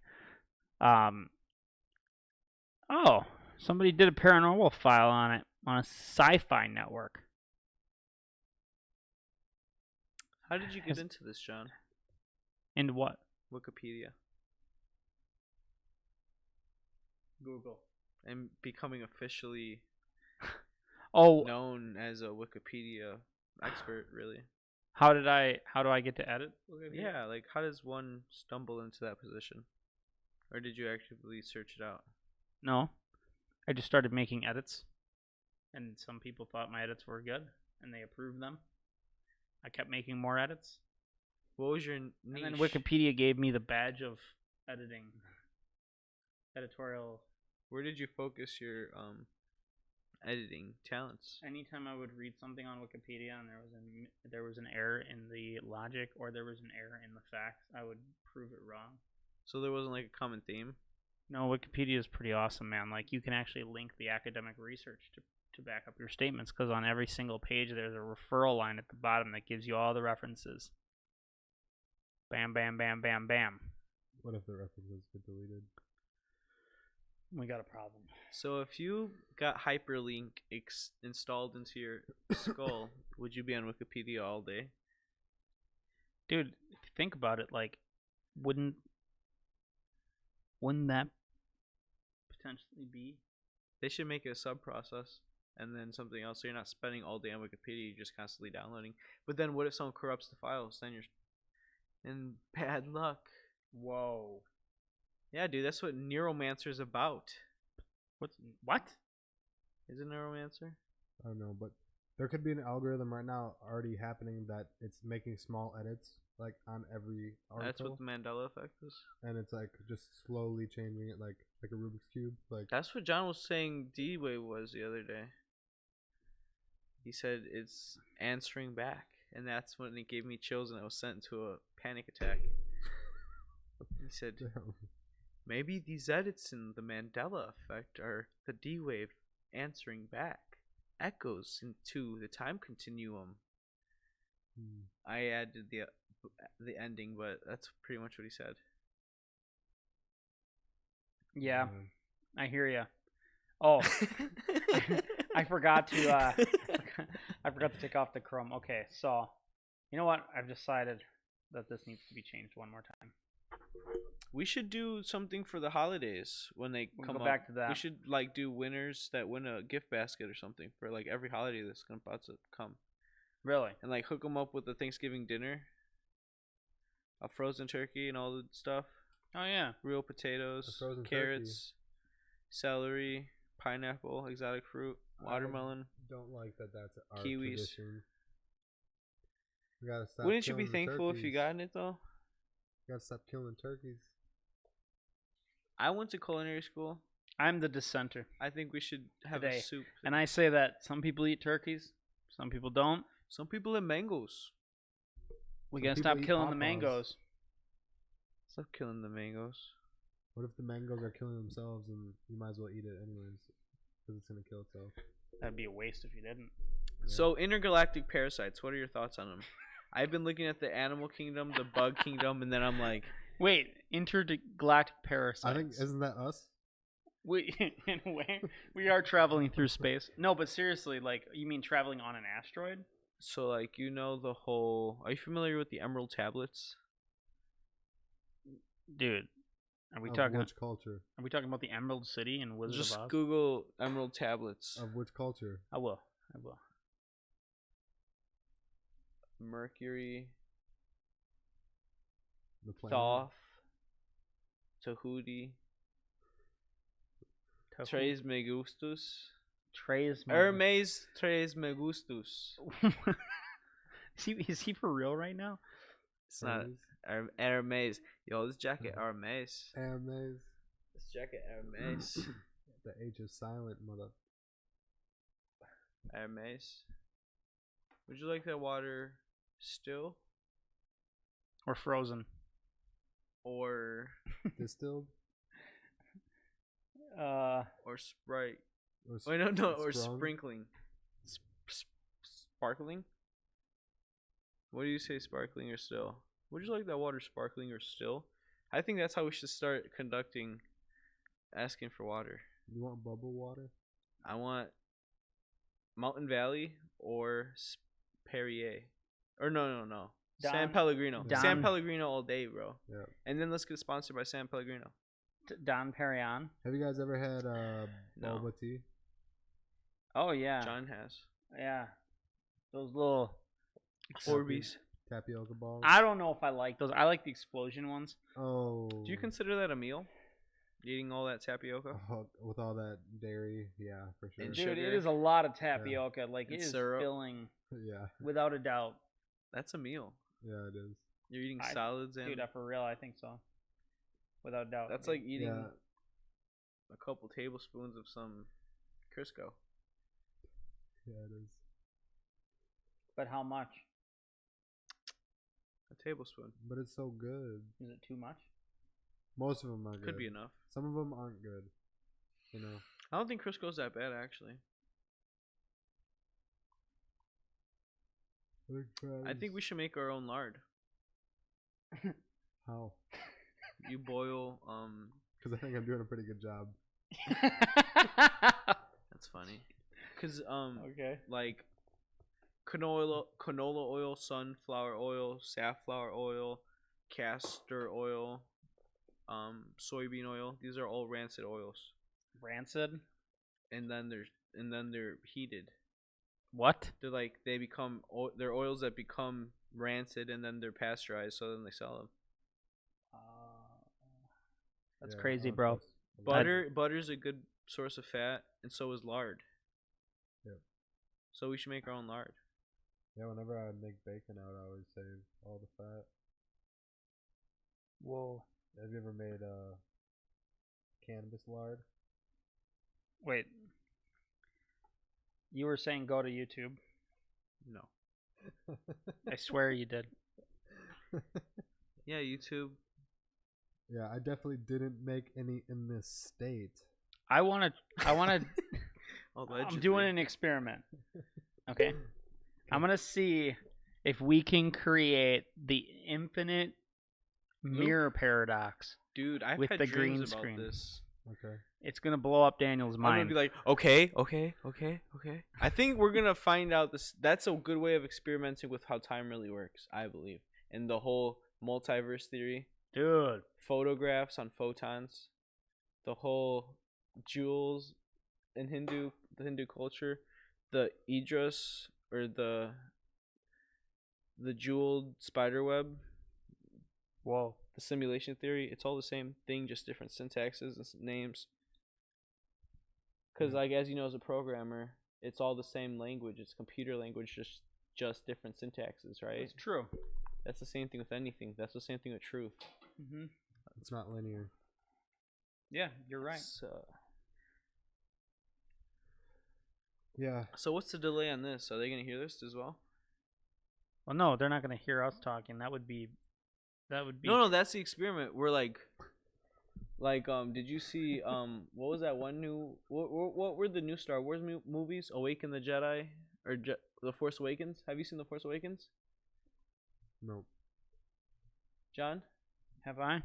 Somebody did a paranormal file on it on a sci-fi network. How did you get into this, John? Into what? Wikipedia. Google. And becoming officially Oh, known as a Wikipedia expert, really. how do I get to edit? Yeah, like how does one stumble into that position? Or did you actively search it out? No. I just started making edits, and some people thought my edits were good, and they approved them. I kept making more edits. What was your And niche? then Wikipedia gave me the badge of editing. Editorial. Where did you focus your editing talents? Anytime I would read something on Wikipedia and there was an error in the logic or there was an error in the facts, I would prove it wrong. So there wasn't like a common theme? No, Wikipedia is pretty awesome, man. Like, you can actually link the academic research to back up your statements, because on every single page there's a referral line at the bottom that gives you all the references. Bam, bam, bam, bam, bam. What if the references get deleted? We got a problem. So if you got hyperlink installed into your skull, would you be on Wikipedia all day? Dude, if you think about it, like, wouldn't that potentially be? They should make it a sub-process and then something else, so you're not spending all day on Wikipedia, you're just constantly downloading. But then what if someone corrupts the files? Then you're in bad luck. Whoa. Yeah, dude, that's what Neuromancer's about. What? Is it Neuromancer? I don't know, but there could be an algorithm right now already happening that it's making small edits like on every article. That's what the Mandela effect is. And it's like just slowly changing it like a Rubik's cube. Like That's what John was saying D-Wave was the other day. He said it's answering back, and that's when it gave me chills and I was sent into a panic attack. He said, maybe these edits in the Mandela effect are the D-Wave answering back. Echoes into the time continuum. I added the ending, but that's pretty much what he said. Yeah, I hear ya. Oh, I forgot to I forgot to take off the Chrome. Okay, so you know what? I've decided that this needs to be changed one more time. We should do something for the holidays when they We'll come go up. back to that. We should like do winners that win a gift basket or something for like every holiday that's about to come, Really? and like hook them up with a Thanksgiving dinner, a frozen turkey and all the stuff, Oh yeah. real potatoes, frozen carrots, celery, pineapple, exotic fruit, watermelon. don't like that that's our Kiwis. tradition. We gotta stop. Wouldn't you be killing the thankful if you turkeys. gotten it though? We gotta stop killing turkeys. I went to culinary school. I'm the dissenter, I think we should have Today. a soup. and I say that some people eat turkeys, some people don't. Some people have mangoes. We Some gotta people stop eat killing the pawpaws. mangoes. Stop killing the mangoes. What if the mangoes are killing themselves and you might as well eat it anyways because it's gonna kill itself? That'd be a waste if you didn't. Yeah. So intergalactic parasites. What are your thoughts on them? I've been looking at the animal kingdom, the bug kingdom, and then I'm like, Wait, intergalactic parasites. I think isn't that us? We in a way we are traveling through space. No, but seriously, like, you mean traveling on an asteroid? So like you know the whole. Are you familiar with the Emerald Tablets? Dude, are we Of talking? which culture? Are we talking about the Emerald City and Wizard Just of Oz? Google Emerald Tablets. Of which culture? I will. I will. Mercury, The planet? Thoth, Tahuti, Tres Megustus, Trey's. Hermes Tres Megustus. Is he for real right now? It's not Hermes? Hermes. Yo, this jacket Hermes. Hermes. This jacket Hermes. The H is silent, mother. Hermes. Would you like that water still Or frozen? or Distilled? or Sprite? Or Wait, no, or sprung? sprinkling. Sparkling? What do you say, sparkling or still? Would you like that water sparkling or still? I think that's how we should start conducting asking for water. You want bubble water? I want Mountain Valley or Perrier. Or no. San Don- Pellegrino. Don- San Pellegrino all day, bro. Yeah. And then let's get sponsored by San Pellegrino. Don Perignon. Have you guys ever had No. boba tea? Oh yeah. John has. Yeah. Those little. Orbeez. Tapioca balls? I don't know if I like those. I like the explosion ones. Oh. Do you consider that a meal? Eating all that tapioca? With all that dairy? Yeah, for sure. And Dude, sugar. it is a lot of tapioca. Like And it is syrup. filling Yeah. without a doubt. That's a meal. Yeah, it is. You're eating I- solids and Dude, for real, I think so. Without a doubt. that's dude. like eating Yeah. a couple tablespoons of some Crisco. Yeah, it is. But how much? A tablespoon. But it's so good. Is it too much? Most of them are good. Could be enough. Some of them aren't good. You know. I don't think Crisco's that bad actually. I think we should make our own lard. How? You boil Because I think I'm doing a pretty good job. that's funny. Cuz Okay. like canola oil, sunflower oil, safflower oil, castor oil, soybean oil. These are all rancid oils. Rancid? And then they're heated. What? They're like they're oils that become rancid and then they're pasteurized, so then they sell them. That's Yeah, crazy, I'll bro. trust- Butter's a good source of fat, and so is lard. Yep. So we should make our own lard. Yeah, whenever I make bacon, I would always save all the fat. Whoa. Have you ever made cannabis lard? Wait. You were saying go to YouTube. No. I swear you did. Yeah, YouTube. Yeah, I definitely didn't make any in this state. I want to Allegedly. I'm doing an experiment. Okay? I'm going to see if we can create the infinite mirror paradox. Dude, I've with had the dreams green about screen. this. Okay. It's going to blow up Daniel's I'm gonna mind. be like, okay. I think we're gonna find out this. That's a good way of experimenting with how time really works. I believe, and the whole multiverse theory, Dude. photographs on photons, the whole jewels in the Hindu culture, the Idris or the jeweled spider web, Whoa. the simulation theory. It's all the same thing, just different syntaxes and names. Because, like, as you know, as a programmer, it's all the same language. It's computer language, just different syntaxes, right? It's true. That's the same thing with anything. That's the same thing with truth. Mm-hmm. It's not linear. Yeah, you're right. Yeah. So what's the delay on this? Are they gonna hear this as well? Well, no, they're not going to hear us talking. That would be. No, that's the experiment. We're like, did you see what was that one new? What were the new Star Wars movies? Awaken the Jedi or The Force Awakens? Have you seen The Force Awakens, Nope. John? Have I?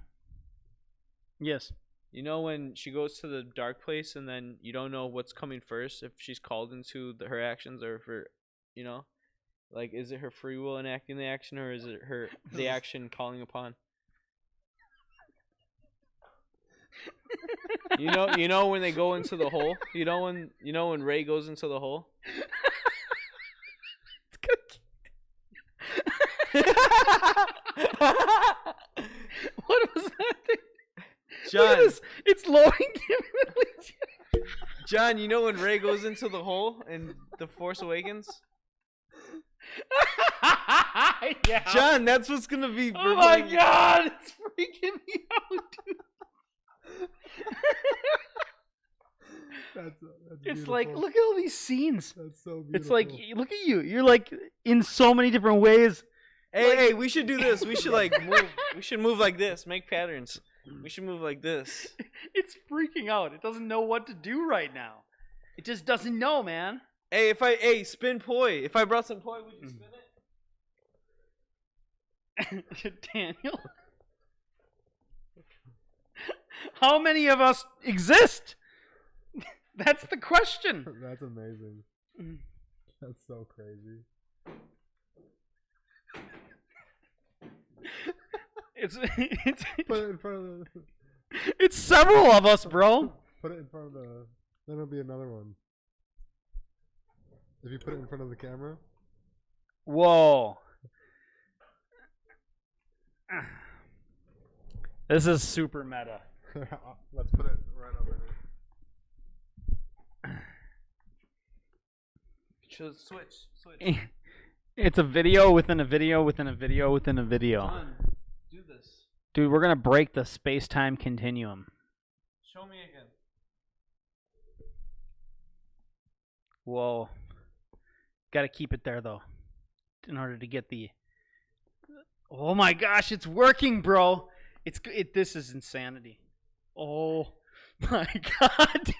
Yes. You know when she goes to the dark place and then you don't know what's coming first, if she's called into her actions or if her, Like, is it her free will enacting the action, or is it the action calling upon? You know when they go into the hole. You know when Ray goes into the hole. What was that thing? John, Look at this. It's loading. John, you know when Ray goes into the hole in The Force Awakens? Yeah. John, that's what's gonna be. Oh my god, it's freaking me out, dude. That's It's beautiful. like, look at all these scenes. That's so beautiful. It's like, look at you. You're like in so many different ways. Hey, we should do this. We should like move. We should move like this. Make patterns. We should move like this. It's freaking out. It doesn't know what to do right now. It just doesn't know, man. Hey, spin poi. If I brought some poi, would you spin it? Daniel. How many of us exist? That's the question. That's amazing. That's so crazy. It's Put it in front of the. it's several of us, bro. Put it in front of the. Then it'll be another one. If you put it in front of the camera. Whoa. This is super meta. Let's put it right up in it. Switch. It's a video within a video within a video within a video. John, do this. Dude, we're gonna break the space-time continuum. Show me again. Whoa. Gotta keep it there, though, in order to get the... Oh my gosh, it's working, bro. This is insanity. Oh my god, dude.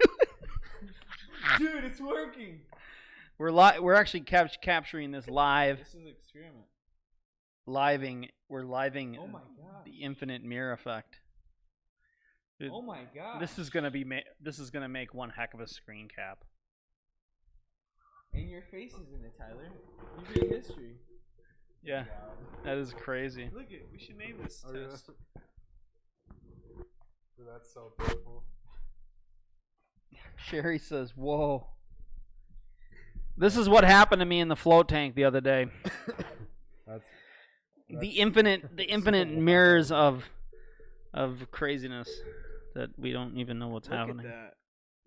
Dude, it's working. We're actually capturing this live. This is an experiment. We're living Oh my god. the infinite mirror effect. Dude, Oh my god. this is gonna make one heck of a screen cap. And your face is in it, Tyler. You made history. Yeah, that is crazy. Look it. We should name this Oh, yeah. test. Dude, that's so beautiful. Sherry says, "Whoa." This is what happened to me in the float tank the other day. That's The infinite mirrors of craziness that we don't even know what's Look happening. at that.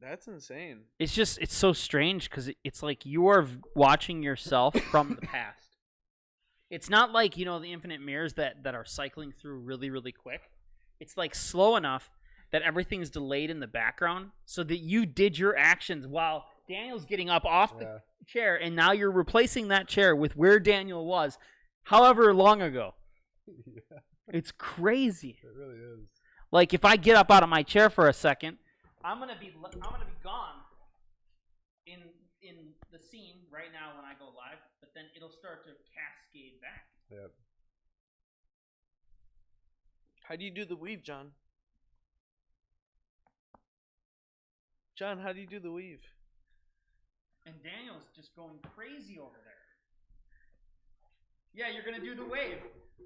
That's insane. It's so strange because it's like you are watching yourself from the past. It's not like, the infinite mirrors that are cycling through really, really quick. It's like slow enough that everything's delayed in the background so that you did your actions while Daniel's getting up off the chair, and now you're replacing that chair with where Daniel was however long ago. Yeah, It's crazy. it really is. Like, if I get up out of my chair for a second, I'm gonna be gone in the scene right now when I go live, but then it'll start to cascade back. Yep. How do you do the weave, John? John, how do you do the weave? And Daniel's just going crazy over there. Yeah, you're gonna do the wave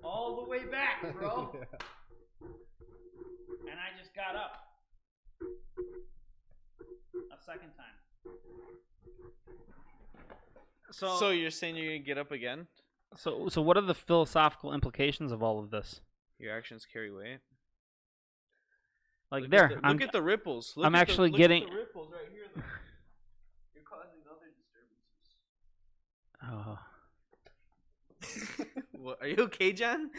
all the way back, bro. Yeah. And I just got up a second time. So you're saying you're gonna get up again? So what are the philosophical implications of all of this? Your actions carry weight. Like Look there, at the, look at the ripples. Look I'm at actually look getting- At the ripples right here. Though. You're causing other disturbances. Oh, What, are you okay, John?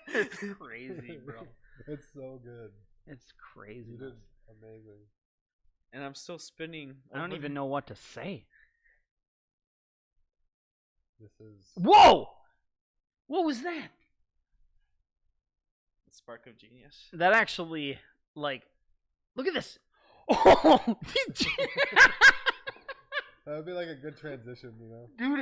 it's crazy, bro. It's so good. It's crazy. You did amazing. And I'm still spinning. I don't even know what to say. This is. Whoa! What was that? Spark of genius. That actually, like, look at this. Oh, That would be like a good transition, dude,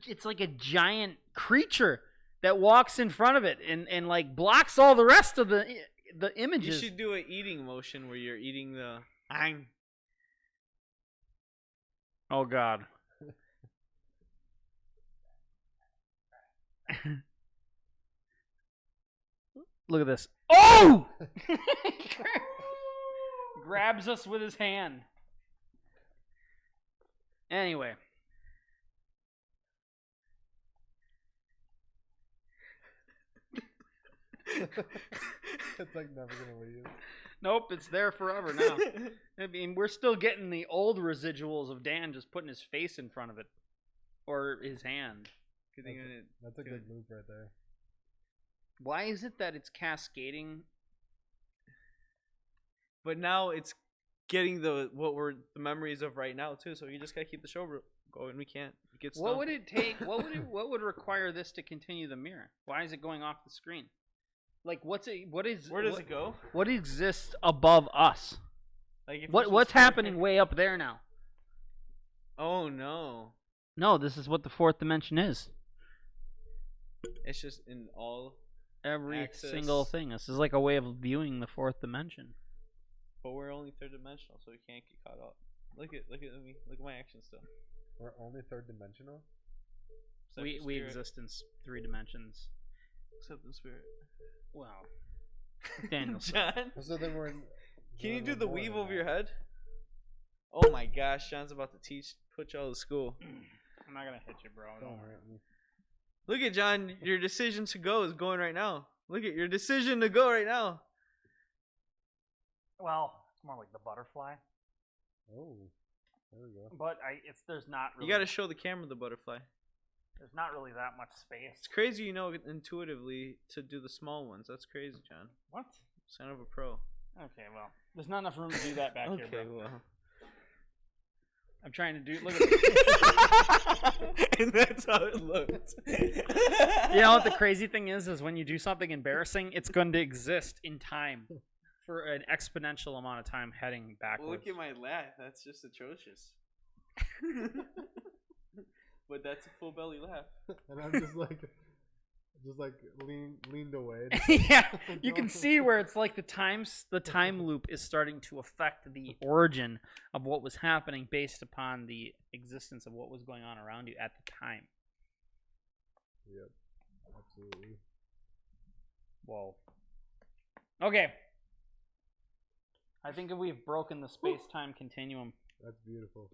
it's like a giant creature that walks in front of it and like blocks all the rest of the You images. should do an eating motion where you're eating the. Oh God. Look at this. Oh! Grabs us with his hand. Anyway. It's like never gonna leave. Nope, it's there forever now. I mean, we're still getting the old residuals of Dan just putting his face in front of it. Or his hand. That's a good loop right there. Why is it that it's cascading? But now it's getting the memories of right now too. So you just gotta keep the show going. We can't get stuck. What would it take? What would require this to continue the mirror? Why is it going off the screen? Like, where does it go? What exists above us? Like, if What's happening way up there now? Oh no! No, this is what the fourth dimension is. It's just in all Every access. single thing. This is like a way of viewing the fourth dimension. But we're only third dimensional, so we can't get caught up. Look at me. Look at my action still. We're only third dimensional. Except We in spirit. exist in 3 dimensions. Except in spirit. Wow. Daniel. John, So then we're in. can you then do we're the more weave than over that. your head? Oh my gosh, John's about to put y'all to school. I'm not gonna hit you, bro. Don't hurt me. Look at John, your decision to go is going right now. Look at your decision to go right now. Well, it's more like the butterfly, Oh, there we go. but there's not really. You gotta show the camera the butterfly. There's not really that much space. It's crazy you know intuitively to do the small ones. That's crazy, John. What? Son of a pro. Okay, well, there's not enough room to do that back here, bro. well. I'm trying to do. Look at this. And that's how it looked. You know what the crazy thing is when you do something embarrassing, it's going to exist in time for an exponential amount of time heading backwards. Well, look at my laugh. That's just atrocious. But that's a full belly laugh. And I'm just like leaned away. Yeah, you can see where it's like the time loop is starting to affect the origin of what was happening based upon the existence of what was going on around you at the time. Yep, absolutely. Whoa. Okay. I think we've broken the space-time continuum. That's beautiful.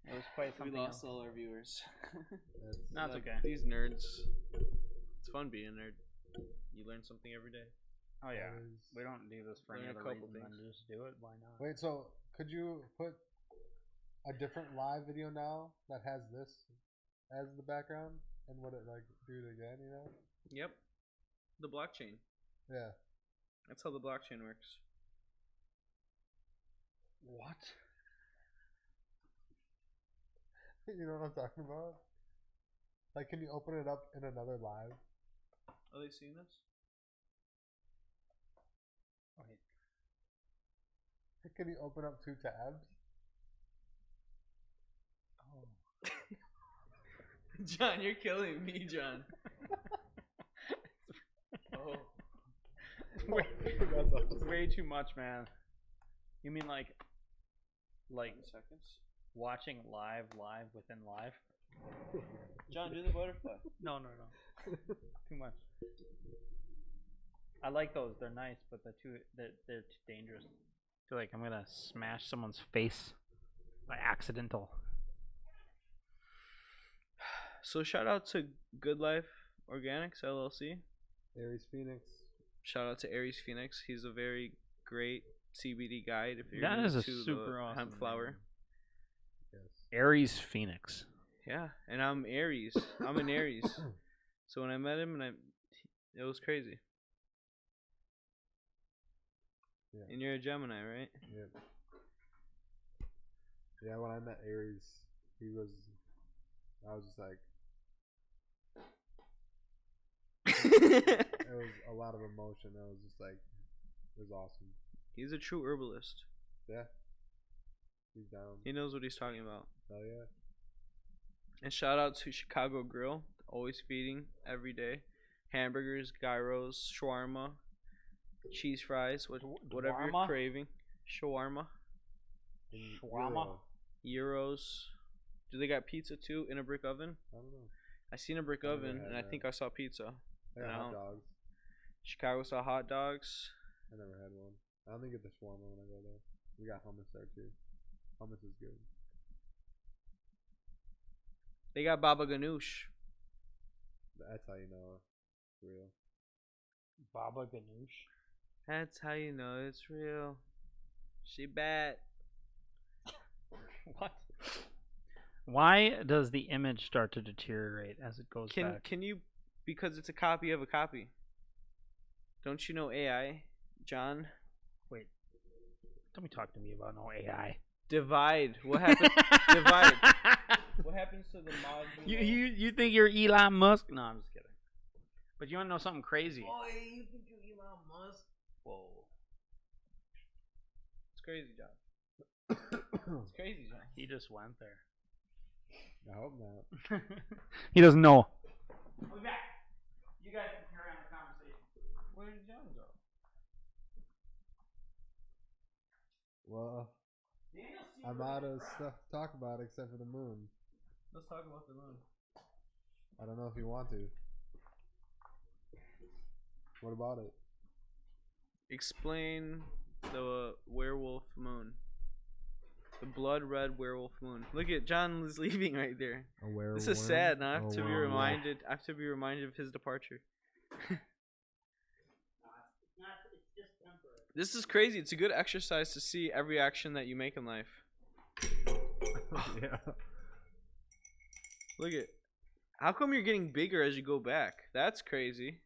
It was quite We something lost else. all our viewers. That's Like, okay. These nerds. It's fun being a nerd. You learn something every day. Oh yeah, That is- we don't do this for any Learn a other couple reason things. than just do it. Why not? Wait, so could you put a different live video now that has this as the background, and would it like do it again? You know? Yep. The blockchain. Yeah. That's how the blockchain works. What? You know what I'm talking about? Like, can you open it up in another live? Are they seeing this? Wait. Can you open up 2 tabs? Oh. John, you're killing me, John. Oh. That's awesome. Way too much, man. You mean like 10 seconds. watching live within live? John, do the butterfly. No. Too much. I like those. They're nice, but they're too dangerous. I feel like I'm gonna smash someone's face by accidental. So shout out to Good Life Organics LLC. Aries Phoenix. Shout out to Aries Phoenix. He's a very great CBD guide if you're That new is a to super the awesome hemp flower. name. Yes. Aries Phoenix. Yeah, and I'm Aries. I'm an Aries. So when I met him, it was crazy. Yeah. And you're a Gemini, right? Yep. Yeah, when I met Aries, I was just like, it was a lot of emotion. I was just like, it was awesome. He's a true herbalist. Yeah. He's down. He knows what he's talking about. Hell yeah. And shout out to Chicago Grill, always feeding every day. Hamburgers, gyros, shawarma, cheese fries, whatever Dwarma? you're craving. Shawarma, In Shawarma? Euro. gyros. Do they got pizza too in a brick oven? I don't know. I seen a brick I've never oven, had and I that. think I saw pizza. They got No. hot dogs. Chicago style hot dogs. I never had one. I only get the shawarma when I go there. We got hummus there too. Hummus is good. They got baba ganoush. That's how you know it's real. Baba Ganoush. That's how you know it's real. She bad. What? Why does the image start to deteriorate as it goes back? Can you, because it's a copy of a copy. Don't you know AI, John? Wait. Don't be talking to me about no AI. Divide. What happens? Divide. What happens to the module? You think you're Elon Musk? No, I'm just kidding. But you want to know something crazy? Boy, you think you're Elon Musk? Whoa. It's crazy, John. It's crazy, John. He just went there. I hope not. He doesn't know. We'll be back. You guys can carry on the conversation. Where did John go? Well, I'm out of stuff to talk about except for the moon. Let's talk about the moon. I don't know if you want to. What about it? Explain the werewolf moon. The blood red werewolf moon. Look at John is leaving right there. A werewolf. This is sad. Now I have A to be werewolf. reminded. I have to be reminded of his departure. This is crazy. It's a good exercise to see every action that you make in life. Yeah. Look at. How come you're getting bigger as you go back? That's crazy.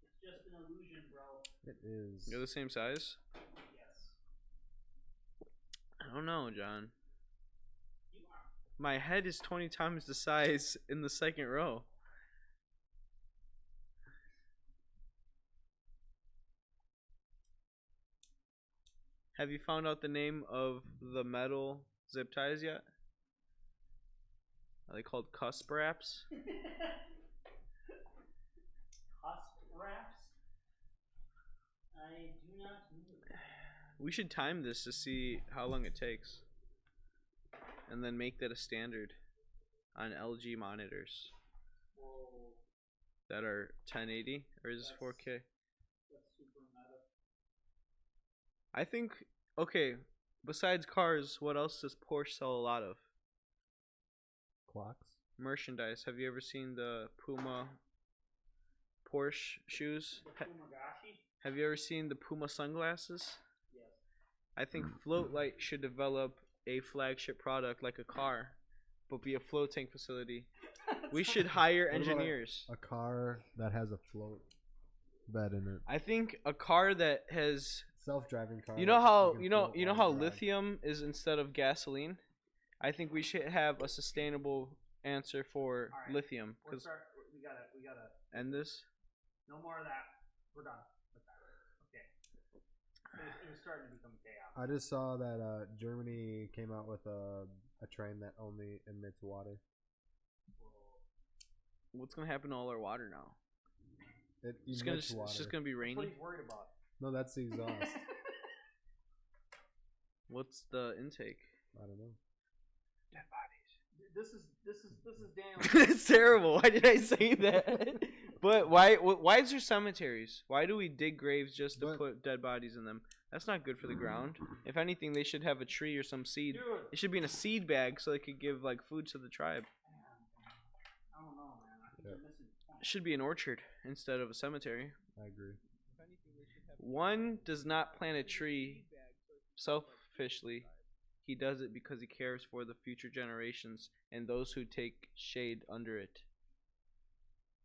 It's just an illusion, bro. It is. You're the same size? Yes. I don't know, John. You are. My head is 20 times the size in the second row. Have you found out the name of the metal zip ties yet? Are they called cusp wraps? Cusp wraps? I do not know. We should time this to see how long it takes. And then make that a standard on LG monitors. Whoa. That are 1080 or is this 4K? That's super meta. I think, okay, besides cars, what else does Porsche sell a lot of? Clocks. Merchandise. Have you ever seen the Puma Porsche shoes? Fumagashi? Have you ever seen the Puma sunglasses? Yes. I think Floatlight should develop a flagship product like a car, but be a float tank facility. We should hire What about engineers. A car that has a float bed in it. I think a car that has, Self-driving car. you know that how can you know float you know while how drive. lithium is instead of gasoline. I think we should have a sustainable answer for All right. lithium. We'll Cause start. We gotta end this. no more of that. We're done with that. Okay. It was starting to become chaos. I just saw that Germany came out with a train that only emits water. What's gonna happen to all our water now? It It's emits gonna water. it's just gonna be That's what rainy. he's worried about. No, that's the exhaust. What's the intake? I don't know. Dead bodies. This is Daniel. It's terrible. Why did I say that? But why is there cemeteries? Why do we dig graves just to But- put dead bodies in them? That's not good for the ground. If anything, they should have a tree or some seed. Dude, It should be in a seed bag so they could give like food to the tribe. I don't know, man. I think Yep. you're missing the point. It should be an orchard instead of a cemetery. I agree. One does not plant a tree selfishly. He does it because he cares for the future generations and those who take shade under it.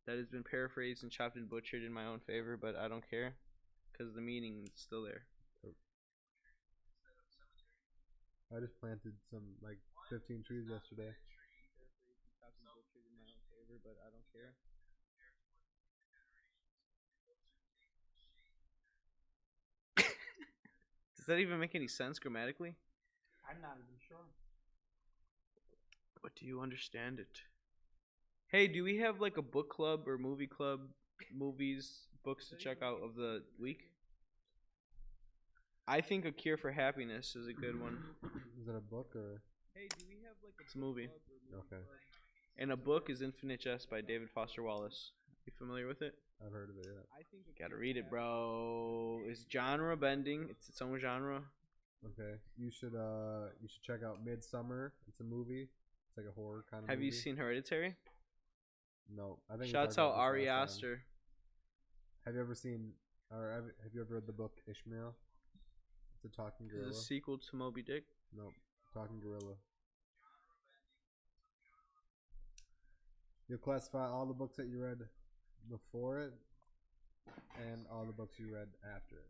That has been paraphrased and chopped and butchered in my own favor, but I don't care because the meaning is still there. I just planted some like 15 trees yesterday. But I don't care. Does that even make any sense grammatically? I'm not even sure. But do you understand it? Hey, do we have like a book club or movie club, movies, books to check out of the week? I think A Cure for Happiness is a good one. Is it a book or? Hey, do we have like it's a movie? Okay. And a book is Infinite Jest by David Foster Wallace. You familiar with it? I've heard of it. Yeah. Gotta read it, bro. It's genre bending. It's its own genre. Okay. You should check out Midsummer. It's a movie. It's like a horror kind of Have movie. you seen Hereditary? No. I think we Shouts talked out about Ari this last time. Aster. Have you ever seen or have you ever read the book Ishmael? It's a talking Is gorilla. it a sequel to Moby Dick? Nope. Talking gorilla. You'll classify all the books that you read before it and all the books you read after it.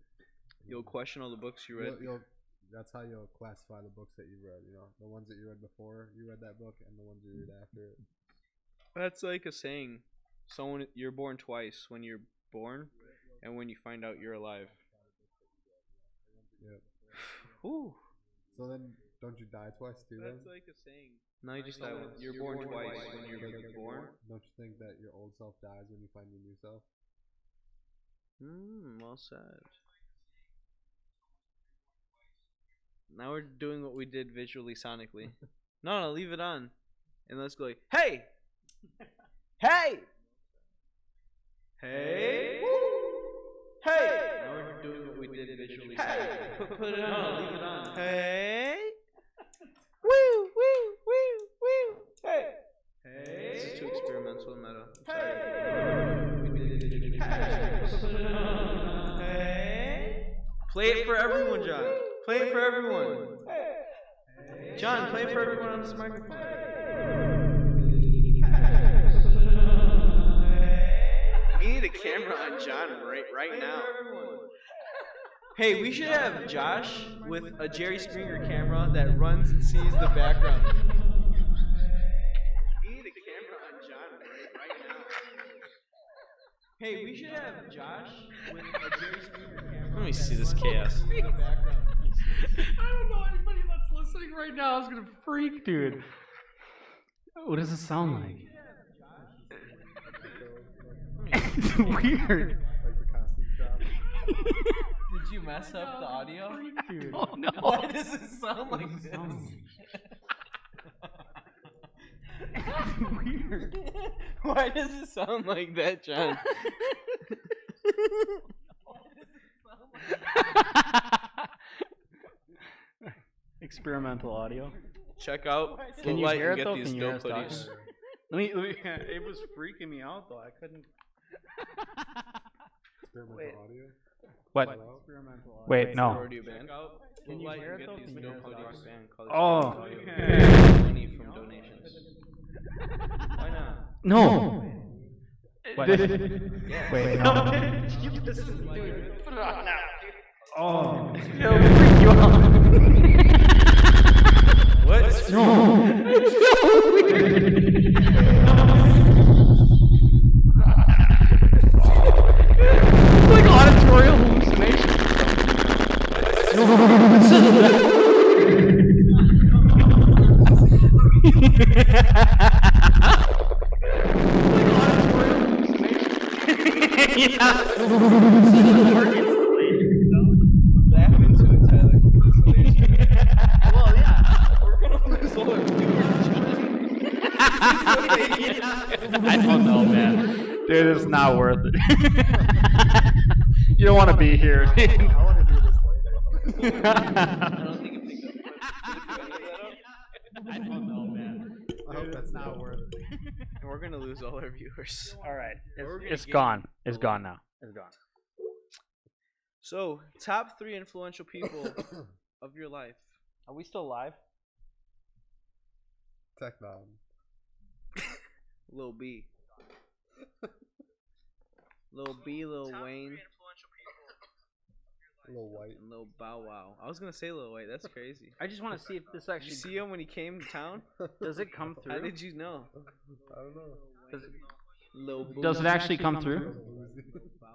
You'll question all the books you read. That's how you'll classify the books that you read. You know, the ones that you read before you read that book and the ones you read after it. That's like a saying. You're born twice, when you're born and when you find out you're alive. Yep. Whew. So then, don't you die twice too? That's then? like a saying. No, you just die once. You're born twice when you're born. Don't you think that your old self dies when you find your new self? Well said. Now we're doing what we did visually, sonically. No, leave it on. And let's go like, hey! Hey! Hey! Hey! Now we're doing what we did visually, sonically. Put it on, leave it on. Hey! Woo! Woo! Woo! Woo! Hey! Hey! This is too experimental and meta. I'm sorry. We did it visually. Hey! Play it for everyone, John. Play it for everyone. John, play it for everyone on this microphone. We need a camera on John right now. Hey, we should have Josh with a Jerry Springer camera that runs and sees the background. We need a camera on John right now. Hey, we should have Josh with a Jerry Springer camera. Let me see this chaos. I don't know anybody that's listening right now is gonna freak, dude. What does it sound like? It's weird. Like the costume shop. Did you mess up the audio? Dude. Oh no. Why does it sound like this? It's weird. Why does it sound like that, John? Experimental audio. Check out Can you Light hear and it get though? these Can you hear dope us hoodies. talking? Let me. It was freaking me out though. I couldn't. Experimental audio. What? Hello? Experimental audio. Wait, We're no. already a band. Can you Light hear and it get though? these Can you dope hear us hoodies. talking? Band called Oh. Experimental Audio. Money from donations. Why not? No. What? Yeah. Wait, no. Dude, Put it on now. Oh. It'll freak you out. what? No. It's so weird. It's like auditorial hallucination. Laugh into it, Tyler. Well, yeah. We're gonna lose all our I don't know, man. Dude, it's not worth it. You don't want to be here. I want to hear this later. I don't think it picked up. I don't know, man. I hope that's not worth it. And we're gonna lose all our viewers. All right, We're gonna it's gain gone. It's people. gone now. It's gone. So, top 3 influential people of your life. Are we still live? Technon. Lil B. Lil B, Lil Wayne, A little white. and Lil Bow Wow. I was gonna say Lil White. That's crazy. I just want to see if this Did actually you see him when he came to town? does it come through. How did you know? I don't know. Lil Boo. Does it actually come through? Uzi.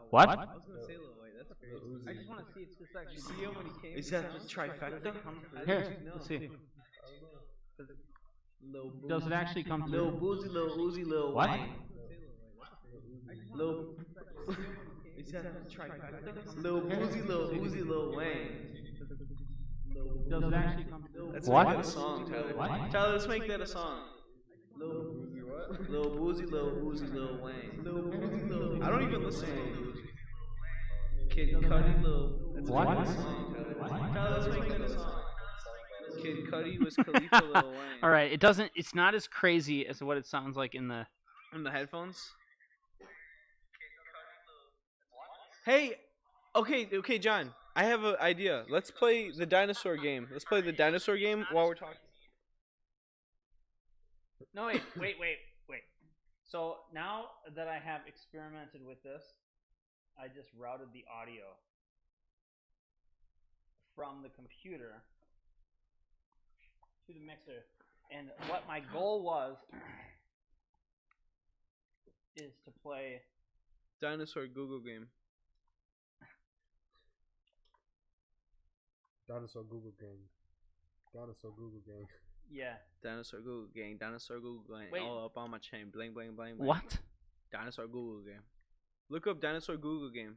What? I was gonna say Lil White. That's crazy. Uzi. I just want to see if this Did actually you see him when he came Is to that town? the trifecta? How Here, did you know? let's see. Lil Boo. Does it actually come Lil through? Boozy, Lil Uzi, Lil What? Wayne. Lil. Is that the trifecta? Lil Boozy, Lil Uzi, Lil Wayne. Does it actually come through? Let's What? make that a song, Tyler. What? Tyler, let's make that a song. Lil Boozy, Lil Uzi, Lil Wayne. I don't even listen to Lil Boozy. Kid Cudi, Lil. That's What? a good song, Tyler. Tyler, let's make that a song. Kid Cudi was Khalifa, Lil Wayne. All right, it doesn't. It's not as crazy as what it sounds like in the. In the headphones. Hey, okay, John. I have an idea. Let's play the dinosaur game. Let's play the dinosaur game while we're talking. No, wait. So now that I have experimented with this, I just routed the audio from the computer to the mixer. And what my goal was is to play Dinosaur Google game. Dinosaur Google gang. Dinosaur Google gang. yeah. Dinosaur Google gang. Dinosaur Google gang. Wait. All up on my chain. Bling, bling, bling, bling. What? Dinosaur Google game. Look up Dinosaur Google game.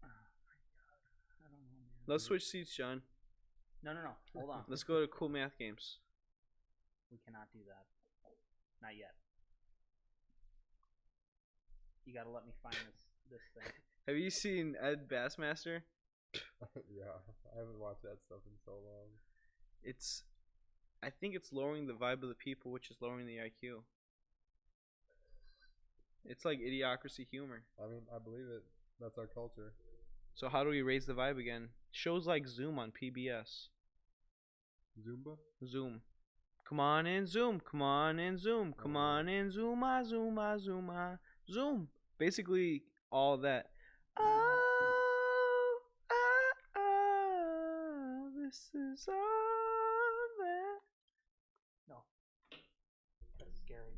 I don't know, man. Let's switch seats, John. No. Hold on. Let's go to cool math games. We cannot do that. Not yet. You gotta let me find this thing. Have you seen Ed Bassmaster? Yeah, I haven't watched that stuff in so long. I think it's lowering the vibe of the people, which is lowering the IQ. It's like idiocracy humor. I mean, I believe it. That's our culture. So how do we raise the vibe again? Shows like Zoom on PBS. Zumba? Zoom. Come on and Zoom. Come on and Zoom. Come on and Zoom. Zoom. Basically, all that. This is all that. No. That's scary.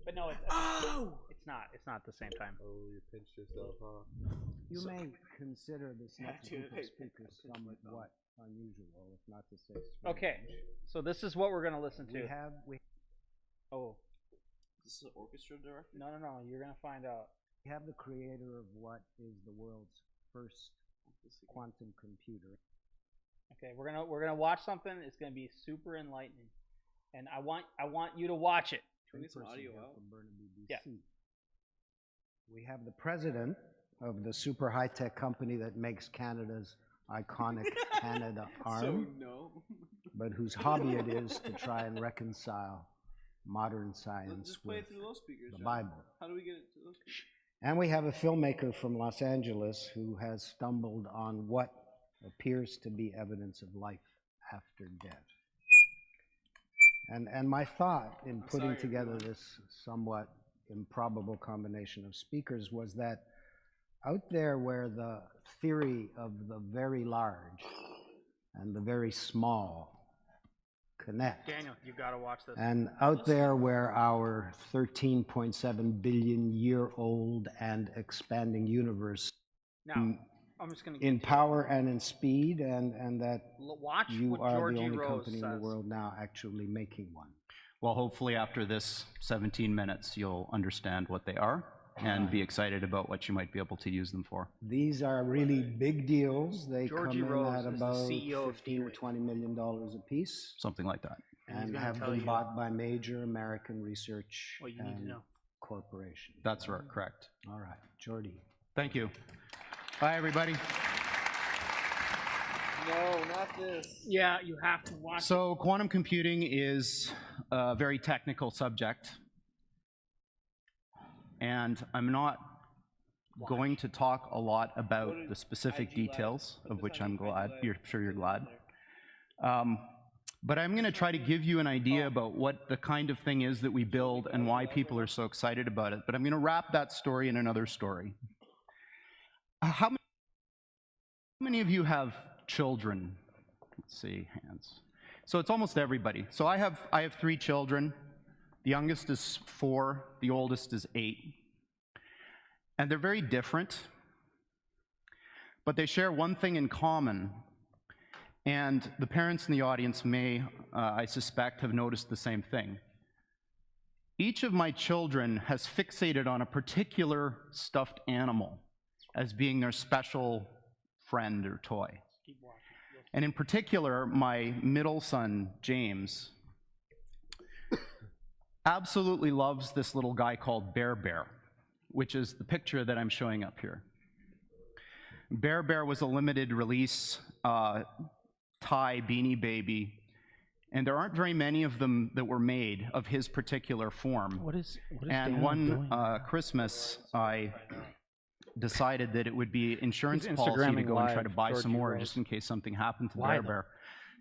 But no, it's not. It's not at the same time. Oh, you pinched yourself, huh? You may consider this next group of speakers somewhat unusual, if not to say strange. Okay, so this is what we're gonna listen to. We Oh, This is an orchestra director? no. You're gonna find out. have the creator of what is the world's first quantum computer. Okay, we're gonna watch something. It's gonna be super enlightening, and I want you to watch it. Can we get some Person audio here out? from Burnaby, Yeah. BC. We have the president of the super high-tech company that makes Canada's iconic Canada arm, no. but whose hobby it is to try and reconcile modern science Just play with it through those speakers. the John. Bible. How do we get it to those speakers? And we have a filmmaker from Los Angeles who has stumbled on what appears to be evidence of life after death. And my thought in putting sorry, together everyone. this somewhat improbable combination of speakers was that out there where the theory of the very large and the very small connect, Daniel, you gotta watch this. and out there where our 13.7 billion year old and expanding universe Now, I'm just gonna in power and in speed, and that watch you what are Georgie the only Rose company in the says. world now actually making one. Well, hopefully after this 17 minutes, you'll understand what they are and be excited about what you might be able to use them for. These are really big deals. They Georgie come in Rose at is the about CEO of 15 to Theory. $20 million a piece, Something like that. And he's and gonna have tell been you bought by major American research what you need to and know. corporations. That's right, correct. All right, Jordy. Thank you. Bye, everybody. No, not this. Yeah, you have to watch. So quantum computing is a very technical subject, and I'm not going to talk a lot about the specific details, of which I'm glad. You're sure you're glad. But I'm going to try to give you an idea about what the kind of thing is that we build and why people are so excited about it. But I'm going to wrap that story in another story. How many of you have children? Let's see, hands. So it's almost everybody. So I have 3 children. The youngest is 4, the oldest is 8. And they're very different, but they share one thing in common. And the parents in the audience may, I suspect, have noticed the same thing. Each of my children has fixated on a particular stuffed animal as being their special friend or toy. Keep watching. And in particular, my middle son, James, absolutely loves this little guy called Bear, which is the picture that I'm showing up here. Bear was a limited release Thai Beanie Baby, and there aren't very many of them that were made of his particular form. What is And Daniel one doing? Christmas, I decided that it would be insurance He's policy to Instagramming go and try to live, buy George some more Rose. just in case something happened to Why, Bear.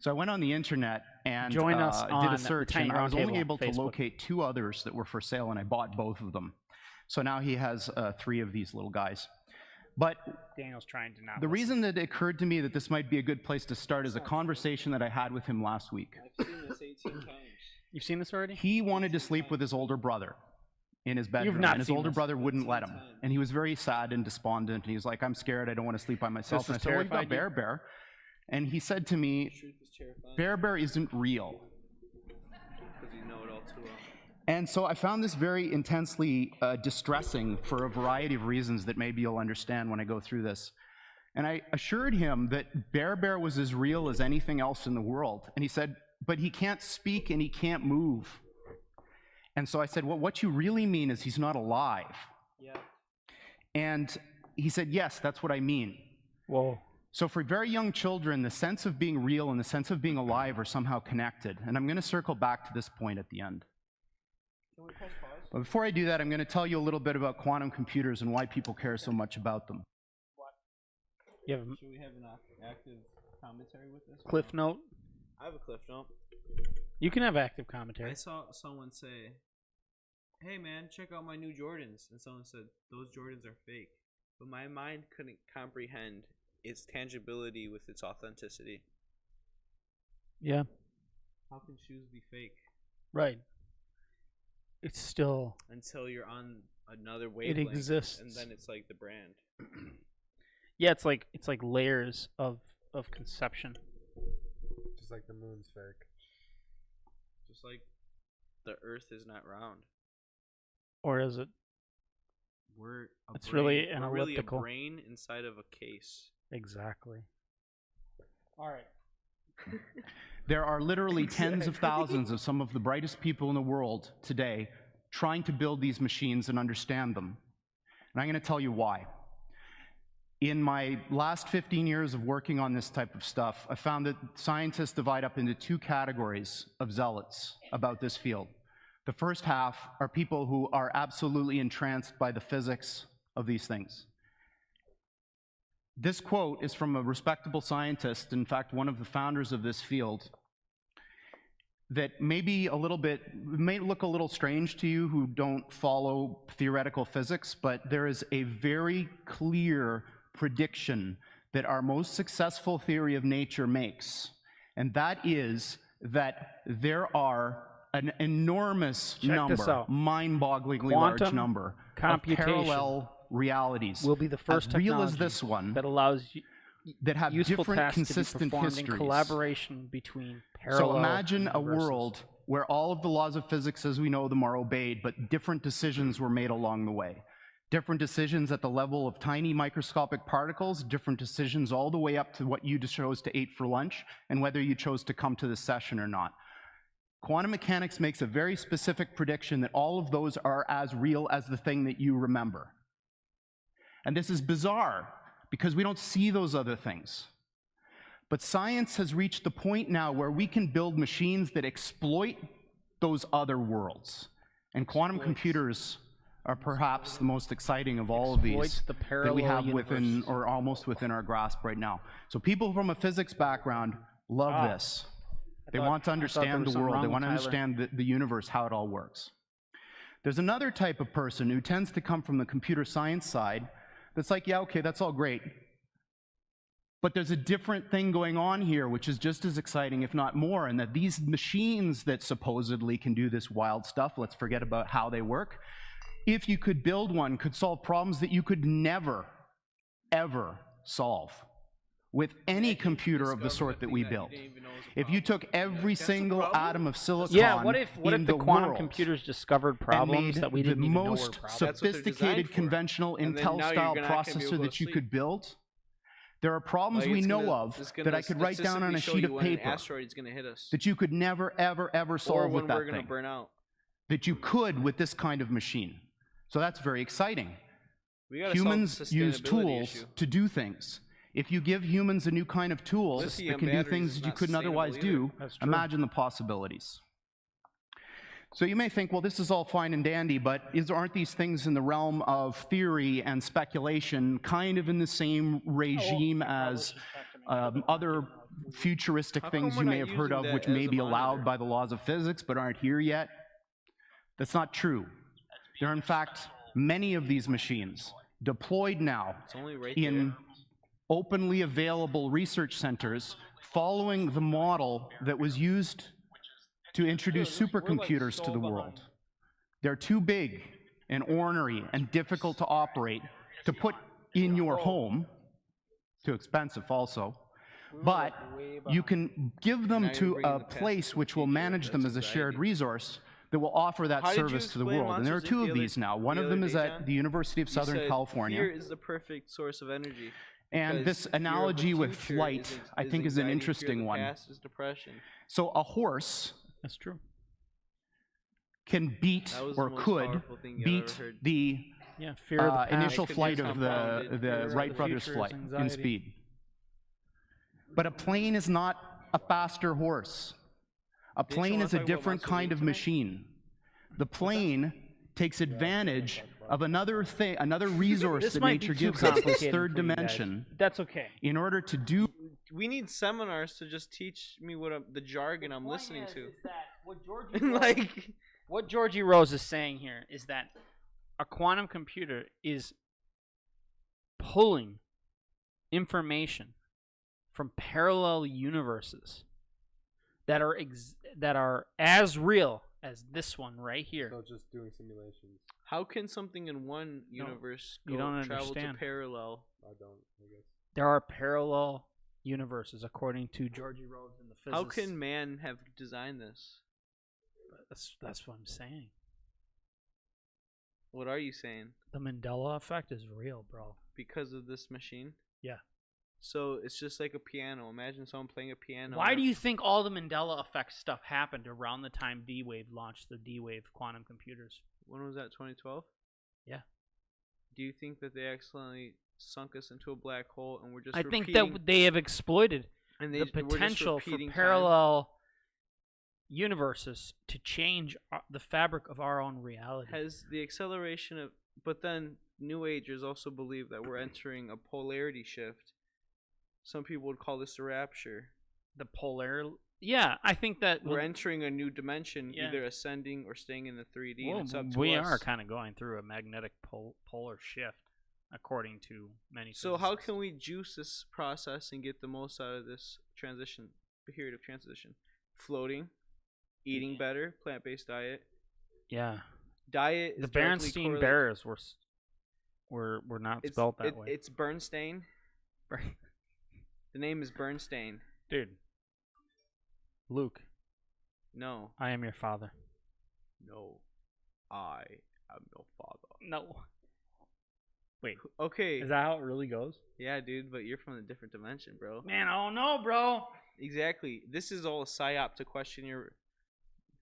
So I went on the internet and Join us did on a the search, Tiny and I was Roundtable only able to Facebook. locate 2 others that were for sale, and I bought both of them. So now he has 3 of these little guys. But Daniel's trying to not. the reason that it occurred to me that this might be a good place to start is a conversation that I had with him last week. I've seen this 18 times. You've seen this already? He wanted to sleep with his older brother in his bedroom, not and his seen older this. brother wouldn't let him. And he was very sad and despondent, and he was like, I'm scared, I don't want to sleep by myself. This And I has said, well, you've got terrified you? Bear. And he said to me, Truth is terrifying. Bear isn't real. Because you know it all too well. And so I found this very intensely distressing for a variety of reasons that maybe you'll understand when I go through this. And I assured him that Bear was as real as anything else in the world. And he said, but he can't speak and he can't move. And so I said, well, what you really mean is he's not alive. Yeah. And he said, yes, that's what I mean. Whoa. So for very young children, the sense of being real and the sense of being alive are somehow connected. And I'm going to circle back to this point at the end. Can we press pause? But before I do that, I'm going to tell you a little bit about quantum computers and why people care so much about them. You have a Should we have an active commentary with this? cliff note? I have a cliff note. You can have active I commentary. saw someone say, hey man, check out my new Jordans. And someone said, those Jordans are fake. But my mind couldn't comprehend its tangibility with its authenticity. Yeah. How can shoes be fake? Right. It's still. Until you're on another wavelength. It exists. And then it's like the brand. Yeah, it's like layers of conception. Just like the moon's fake. Just like the earth is not round. Or is it? We're a It's brain. really an We're really a elliptical. brain inside of a case. Exactly. All right. There are literally tens of thousands of some of the brightest people in the world today trying to build these machines and understand them. And I'm going to tell you why. In my last 15 years of working on this type of stuff, I found that scientists divide up into 2 categories of zealots about this field. The first half are people who are absolutely entranced by the physics of these things. This quote is from a respectable scientist, in fact, one of the founders of this field, that may look a little strange to you who don't follow theoretical physics, but there is a very clear prediction that our most successful theory of nature makes, and that is that there are an enormous Check this number, out. mind-bogglingly large Quantum number of computation parallel realities will be the first as real as technology this one that allows that have useful different tasks to be consistent performed in histories. collaboration between parallel So imagine a universes. world where all of the laws of physics as we know them are obeyed, but different decisions were made along the way. Different decisions at the level of tiny microscopic particles, different decisions all the way up to what you chose to eat for lunch, and whether you chose to come to this session or not. Quantum mechanics makes a very specific prediction that all of those are as real as the thing that you remember. And this is bizarre, because we don't see those other things. But science has reached the point now where we can build machines that exploit those other worlds. And quantum computers are perhaps the most exciting of all of Exploits these the that we parallel have within, universes. or almost within our grasp right now. So people from a physics background love this. They want to understand the world. They want to understand the universe, how it all works. There's another type of person who tends to come from the computer science side that's like, yeah, okay, that's all great. But there's a different thing going on here, which is just as exciting, if not more, and that these machines that supposedly can do this wild stuff, let's forget about how they work, if you could build one, could solve problems that you could never, ever solve with any computer of the sort that we built. If you took every single atom of silicon Yeah, what if in the quantum world computers discovered problems that we didn't the even know were most problems? That's what they're sophisticated designed for. conventional And then now you're Intel-style not gonna be able to processor go that to you sleep. could build? There are problems we know of that I could write down on a sheet of paper An asteroid's gonna hit us, that you could never, ever, ever or solve when with that we're gonna thing. burn out. that you could with this kind of machine. So that's very exciting. We gotta Humans solve the use sustainability tools issue. to do things. If you give humans a new kind of tools Lithium that can do batteries things is that you not couldn't otherwise sustainable do, That's true. imagine the possibilities. So you may think, well, this is all fine and dandy, but aren't these things in the realm of theory and speculation kind of in the same regime as other futuristic How come things we're you may not have heard using of that which as may a be allowed monitor? by the laws of physics but aren't here yet? That's not true. There are, in fact, many of these machines deployed now It's only right in there. openly available research centers following the model that was used to introduce supercomputers to the world. They're too big and ornery and difficult to operate to put in your home. Too expensive also. But you can give them Now you're to bringing a the past place into the which will future. manage them That's as a shared anxiety. resource that will offer that How did you service to the explain world. And there are Monsters, two Inc. of the other- these now. the One of other them day, is at John? the University of You Southern said California. fear is the perfect source of energy. And because this fear of the analogy with future flight, I think, is an anxiety, fear of interesting the one. past is depression. So a horse That's true. can beat That was or the most could powerful thing I've beat ever heard. the Yeah, fear of the past. initial I could flight use of compounded the fear of Wright the brothers future is flight in anxiety. speed. But a plane is not a faster horse. A Didn't you plane wanna is a talk about different Monsters, kind Inc. of tonight? machine. The plane takes advantage of another thing, another resource This that might be nature too gives us, this complicated third for you guys. dimension, That's okay. in order to do. We need seminars to just teach me the jargon I'm listening to. Is that what Georgie Rose, Like, what Georgie Rose is saying here is that a quantum computer is pulling information from parallel universes that are as real as this one right here. So just doing simulations. how can something in one universe you don't travel to understand. parallel? I don't, I guess. There are parallel universes according to Georgie Rose and the physicists. How can man have designed this? That's what I'm saying. What are you saying? The Mandela effect is real, bro. Because of this machine? Yeah. So it's just like a piano. Imagine someone playing a piano. Why do you think all the Mandela effect stuff happened around the time D-Wave launched the D-Wave quantum computers? When was that? 2012? Yeah. Do you think that they accidentally sunk us into a black hole and we're just I think repeating, that they have exploited and the we're just potential for repeating time? parallel universes to change the fabric of our own reality. Has the acceleration of, but then New Agers also believe that we're entering a polarity shift. Some people would call this a rapture. The polar, yeah, I think that We're entering a new dimension, Yeah. either ascending or staying in the 3D. well, and it's up to we us. are kind of going through a magnetic polar shift, according to many. So how physicists. can we juice this process and get the most out of this period of transition? Floating, eating better, plant-based diet. Yeah, Diet is the directly Berenstein correlated- Bears were not spelled that way. It's Bernstein. The name is Bernstein. Dude, Luke, No. I am your father. No. I am your father. No. Wait, Okay. is that how it really goes? Yeah, dude, but you're from a different dimension, bro. Man, I don't know, bro. Exactly. This is all a psyop to question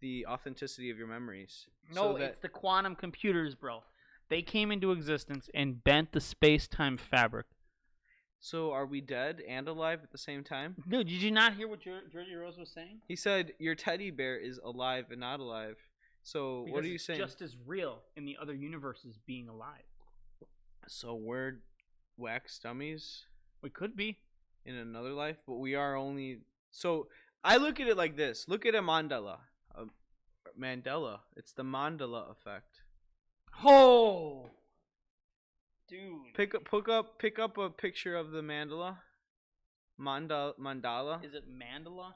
the authenticity of your memories. No, So that, it's the quantum computers, bro. They came into existence and bent the space-time fabric. so are we dead and alive at the same time? Dude, did you not hear what Georgie Rose was saying? He said your teddy bear is alive and not alive. So what Because are you it's saying? just as real in the other universes being alive. So we're wax dummies We could be. in another life, but we are only. So I look at it like this. Look at a mandala. Mandela. It's the Mandela effect. Oh, dude. Pick up a picture of the mandala. Mandala. Is it mandala?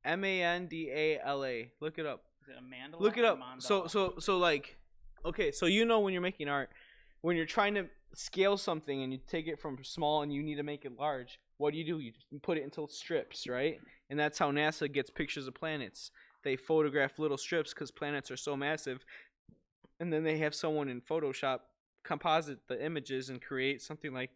Mandala. Look it up. Is it a mandala? Look it or up. mandala? So like, okay, so you know when you're making art, when you're trying to scale something and you take it from small and you need to make it large, what do? You just put it into strips, right? And that's how NASA gets pictures of planets. They photograph little strips because planets are so massive, and then they have someone in Photoshop composite the images and create something like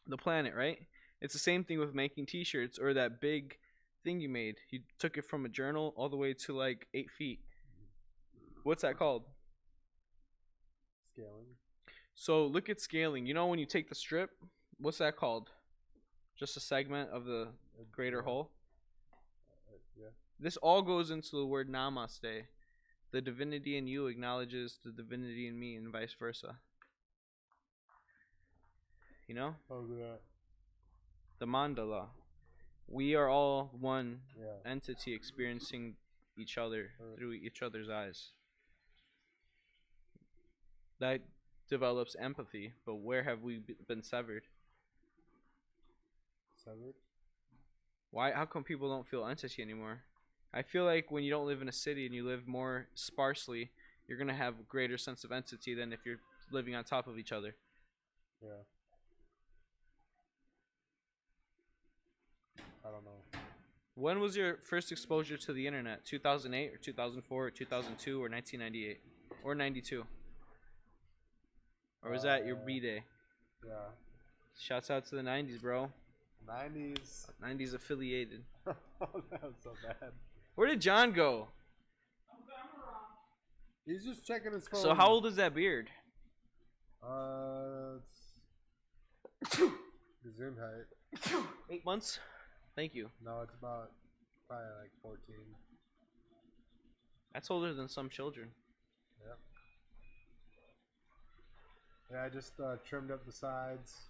the planet, right? It's the same thing with making t-shirts or that big thing you made. You took it from a journal all the way to like 8 feet. What's that called? Scaling. So look at scaling. You know when you take the strip, what's that called? Just a segment of the greater Yeah. whole. Yeah. This all goes into the word namaste. The divinity in you acknowledges the divinity in me, and vice versa. You know? Oh, yeah. The mandala. We are all one Yeah. entity experiencing each other through each other's eyes. That develops empathy, but where have we been severed? Severed. Why? How come people don't feel entity anymore? I feel like when you don't live in a city and you live more sparsely, you're gonna have a greater sense of entity than if you're living on top of each other. Yeah. I don't know. When was your first exposure to the internet? 2008 or 2004 or 2002 or 1998 or 92? Or was that your B day? Yeah. Shouts out to the 90s, bro. 90s. 90s affiliated. Oh, that was so bad. Where did John go? He's just checking his phone. So how old is that beard? It's Zoom height. 8 months? Thank you. No, it's about probably like 14. That's older than some children. Yep. Yeah, I just trimmed up the sides.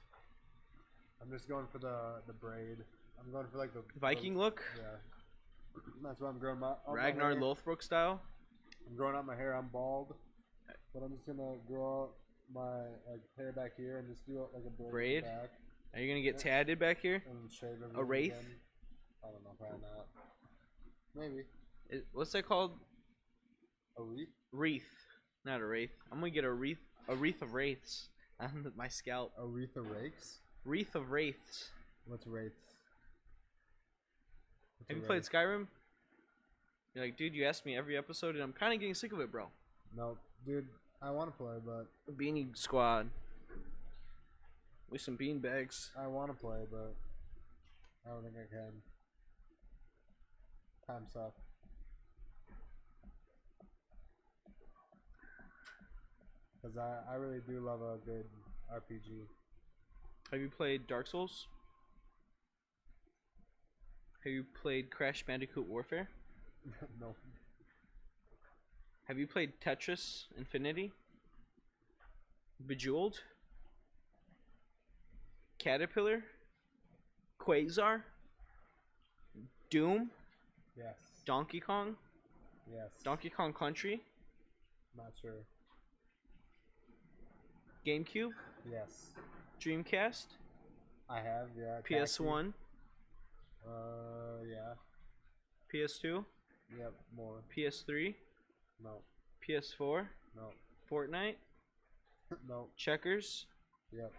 I'm just going for the braid. I'm going for like the Viking look? Yeah. That's why I'm growing my Ragnar hair. Lothbrok style? I'm growing out my hair. I'm bald, but I'm just gonna grow out my hair back here and just do like a braid back. Are you gonna get tatted back here? And shave everything A wraith? again. I don't know, probably not. Maybe What's that called? a wreath. Wreath, not a wraith. I'm gonna get a wreath of wraiths on my scalp. A wreath of rakes. Wreath of wraiths. What's wraiths? Have you played Skyrim? You're like, dude, you asked me every episode, and I'm kind of getting sick of it, bro. No, dude, I want to play, but Beanie Squad. With some bean bags. I want to play, but I don't think I can. Time suck. Because I really do love a good RPG. Have you played Dark Souls? Have you played Crash Bandicoot Warfare? No. Have you played Tetris Infinity? Bejeweled? Caterpillar? Quasar? Doom? Yes. Donkey Kong? Yes. Donkey Kong Country? Not sure. GameCube? Yes. Dreamcast? I have, yeah. PS1? Yeah. PS2? Yep, more. PS3? No. PS4? No. Fortnite? No. Checkers? Yep.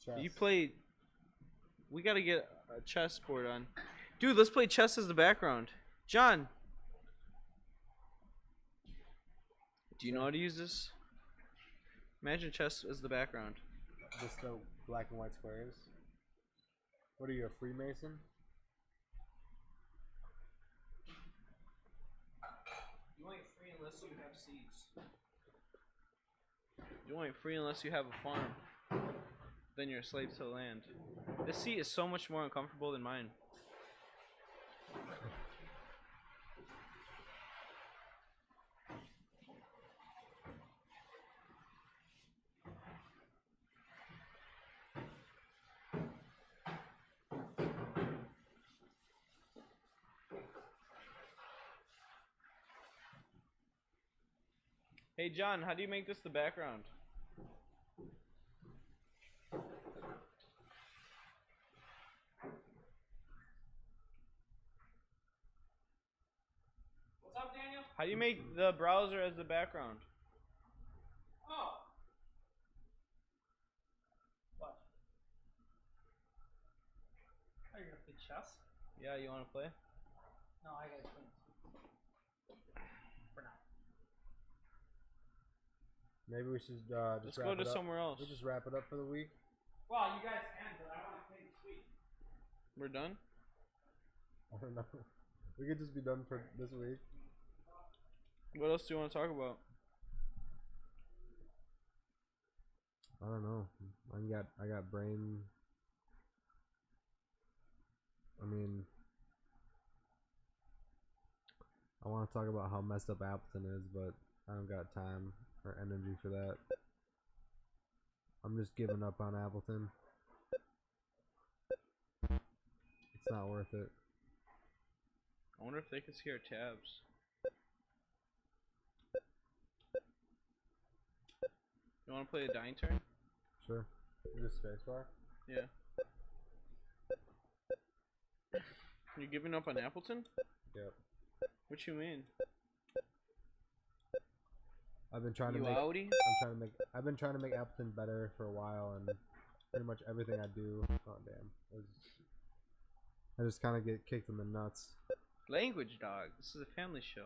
Chess. You played. We gotta get a chessboard on. Dude, let's play chess as the background. John! Do you know how to use this? Imagine chess as the background. Just the black and white squares. What are you, a Freemason? You ain't free unless you have seeds. You ain't free unless you have a farm. Then you're a slave to the land. This seat is so much more uncomfortable than mine. Hey John, how do you make this the background? What's up, Daniel? How do you make the browser as the background? Oh. What? Are you gonna play chess? Yeah, you wanna play? No, I gotta clean this. For now. Maybe we should Let's just go wrap to it up. somewhere else. We'll just wrap it up for the week. Well, you guys can, but I want to play this week. We're done? I don't know. We could just be done for this week. What else do you want to talk about? I don't know. I got brain. I mean, I want to talk about how messed up Appleton is, but I don't got time or energy for that. I'm just giving up on Appleton. It's not worth it. I wonder if they could see our tabs. You want to play a dying turn? Sure. Just spacebar. Yeah. You giving up on Appleton? Yep. What you mean? I've been trying to You make. outie? I've been trying to make Appleton better for a while, and pretty much everything I do. Oh damn! I just kind of get kicked in the nuts. Language, dog. This is a family show.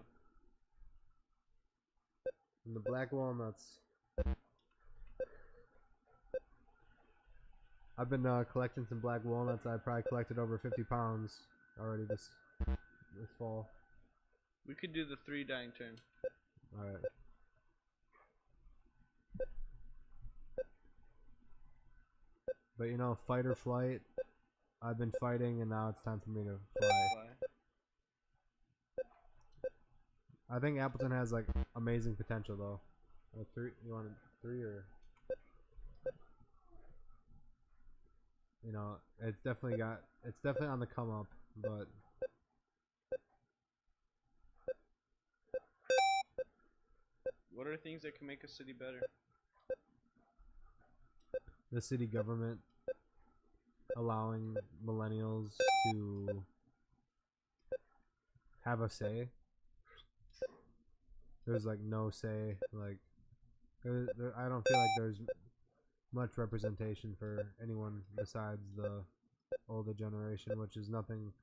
And the black walnuts. I've been collecting some black walnuts. I probably collected over 50 pounds already this fall. We could do the 3 dying turn. All right. But you know, fight or flight. I've been fighting, and now it's time for me to fly. Bye. I think Appleton has like amazing potential, though. Three? You want 3 or? You know, it's definitely on the come up, but What are things that can make a city better? the city government allowing millennials to have a say. There's like no say. Like, I don't feel like there's much representation for anyone besides the older generation, which is nothing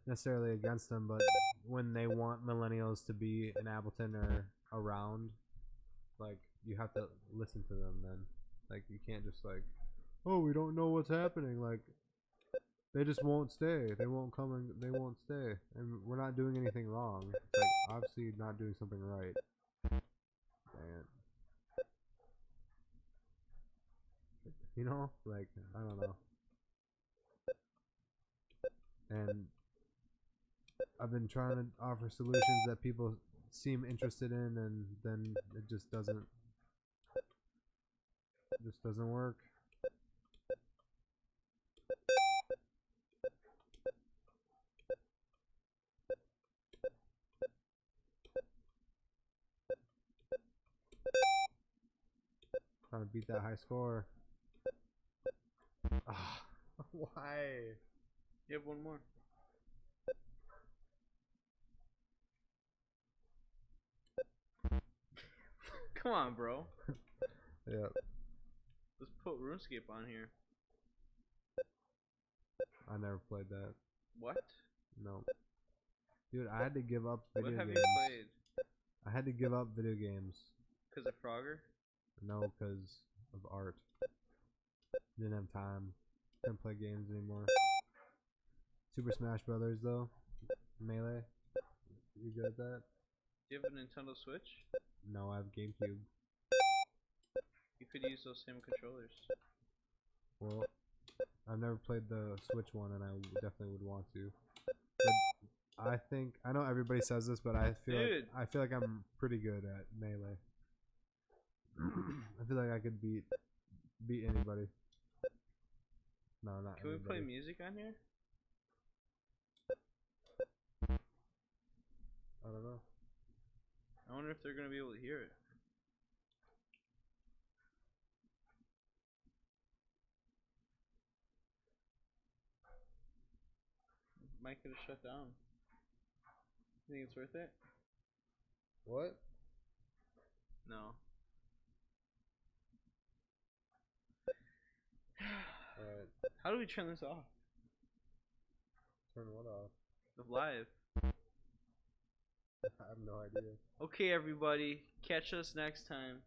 necessarily against them, but when they want millennials to be in Appleton or around, like, you have to listen to them then. Like, you can't just like, oh, we don't know what's happening. Like, they just won't stay. They won't come and they won't stay. And we're not doing anything wrong. It's like, obviously not doing something right. And, you know, like, I don't know. And I've been trying to offer solutions that people seem interested in, and then it just doesn't work. Trying to beat that high score. Ah, why? You have one more. Come on, bro. Yeah, Let's put RuneScape on here. I never played that. What? No. Dude, I had to give up What video have games. you played? I had to give up video games. Because of Frogger? No, because of art. Didn't have time. Couldn't play games anymore. Super Smash Brothers, though. Melee. You good at that? Do you have a Nintendo Switch? No, I have GameCube. You could use those same controllers. Well, I've never played the Switch one, and I definitely would want to. But I know everybody says this, but I feel like I'm pretty good at Melee. I feel like I could beat anybody. No, not Can we anybody. play music on here? I don't know. I wonder if they're going to be able to hear it. Might could have shut down. You think it's worth it? What? No. Alright, How do we turn this off? turn what off? The live. I have no idea. Okay, everybody. Catch us next time.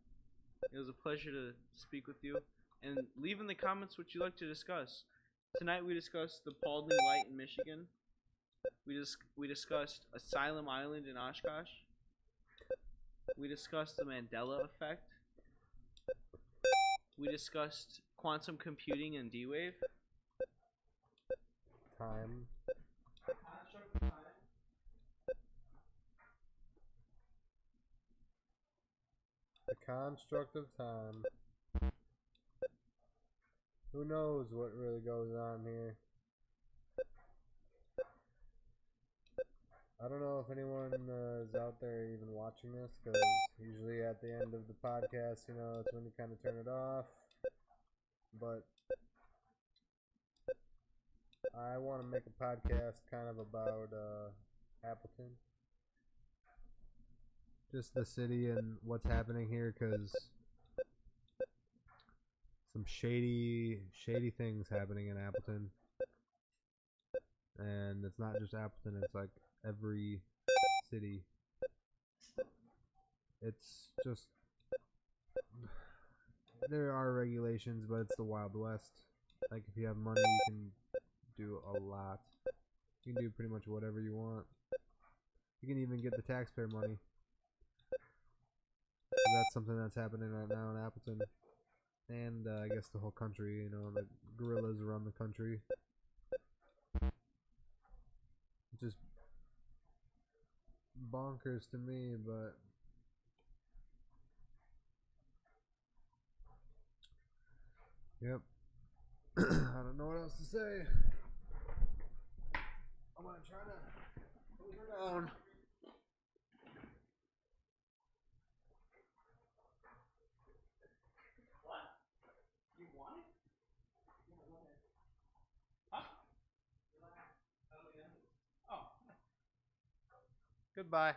It was a pleasure to speak with you. And leave in the comments what you'd like to discuss. Tonight we discussed the Baldwin Light in Michigan. We discussed Asylum Island in Oshkosh. We discussed the Mandela effect. We discussed quantum computing and D-Wave. Time. The construct of time. Who knows what really goes on here? I don't know if anyone is out there even watching this, because usually at the end of the podcast, it's when you kind of turn it off. But I want to make a podcast kind of about Appleton. Just the city and what's happening here, because some shady things happening in Appleton. And it's not just Appleton, it's like every city. It's just, there are regulations, but it's the Wild West. Like, if you have money, you can do a lot. You can do pretty much whatever you want. You can even get the taxpayer money. That's something that's happening right now in Appleton. And I guess the whole country, the gorillas around the country. Just bonkers to me, but yep. I don't know what else to say. I'm gonna try to move her down. What? You want it? Huh? Oh. Goodbye.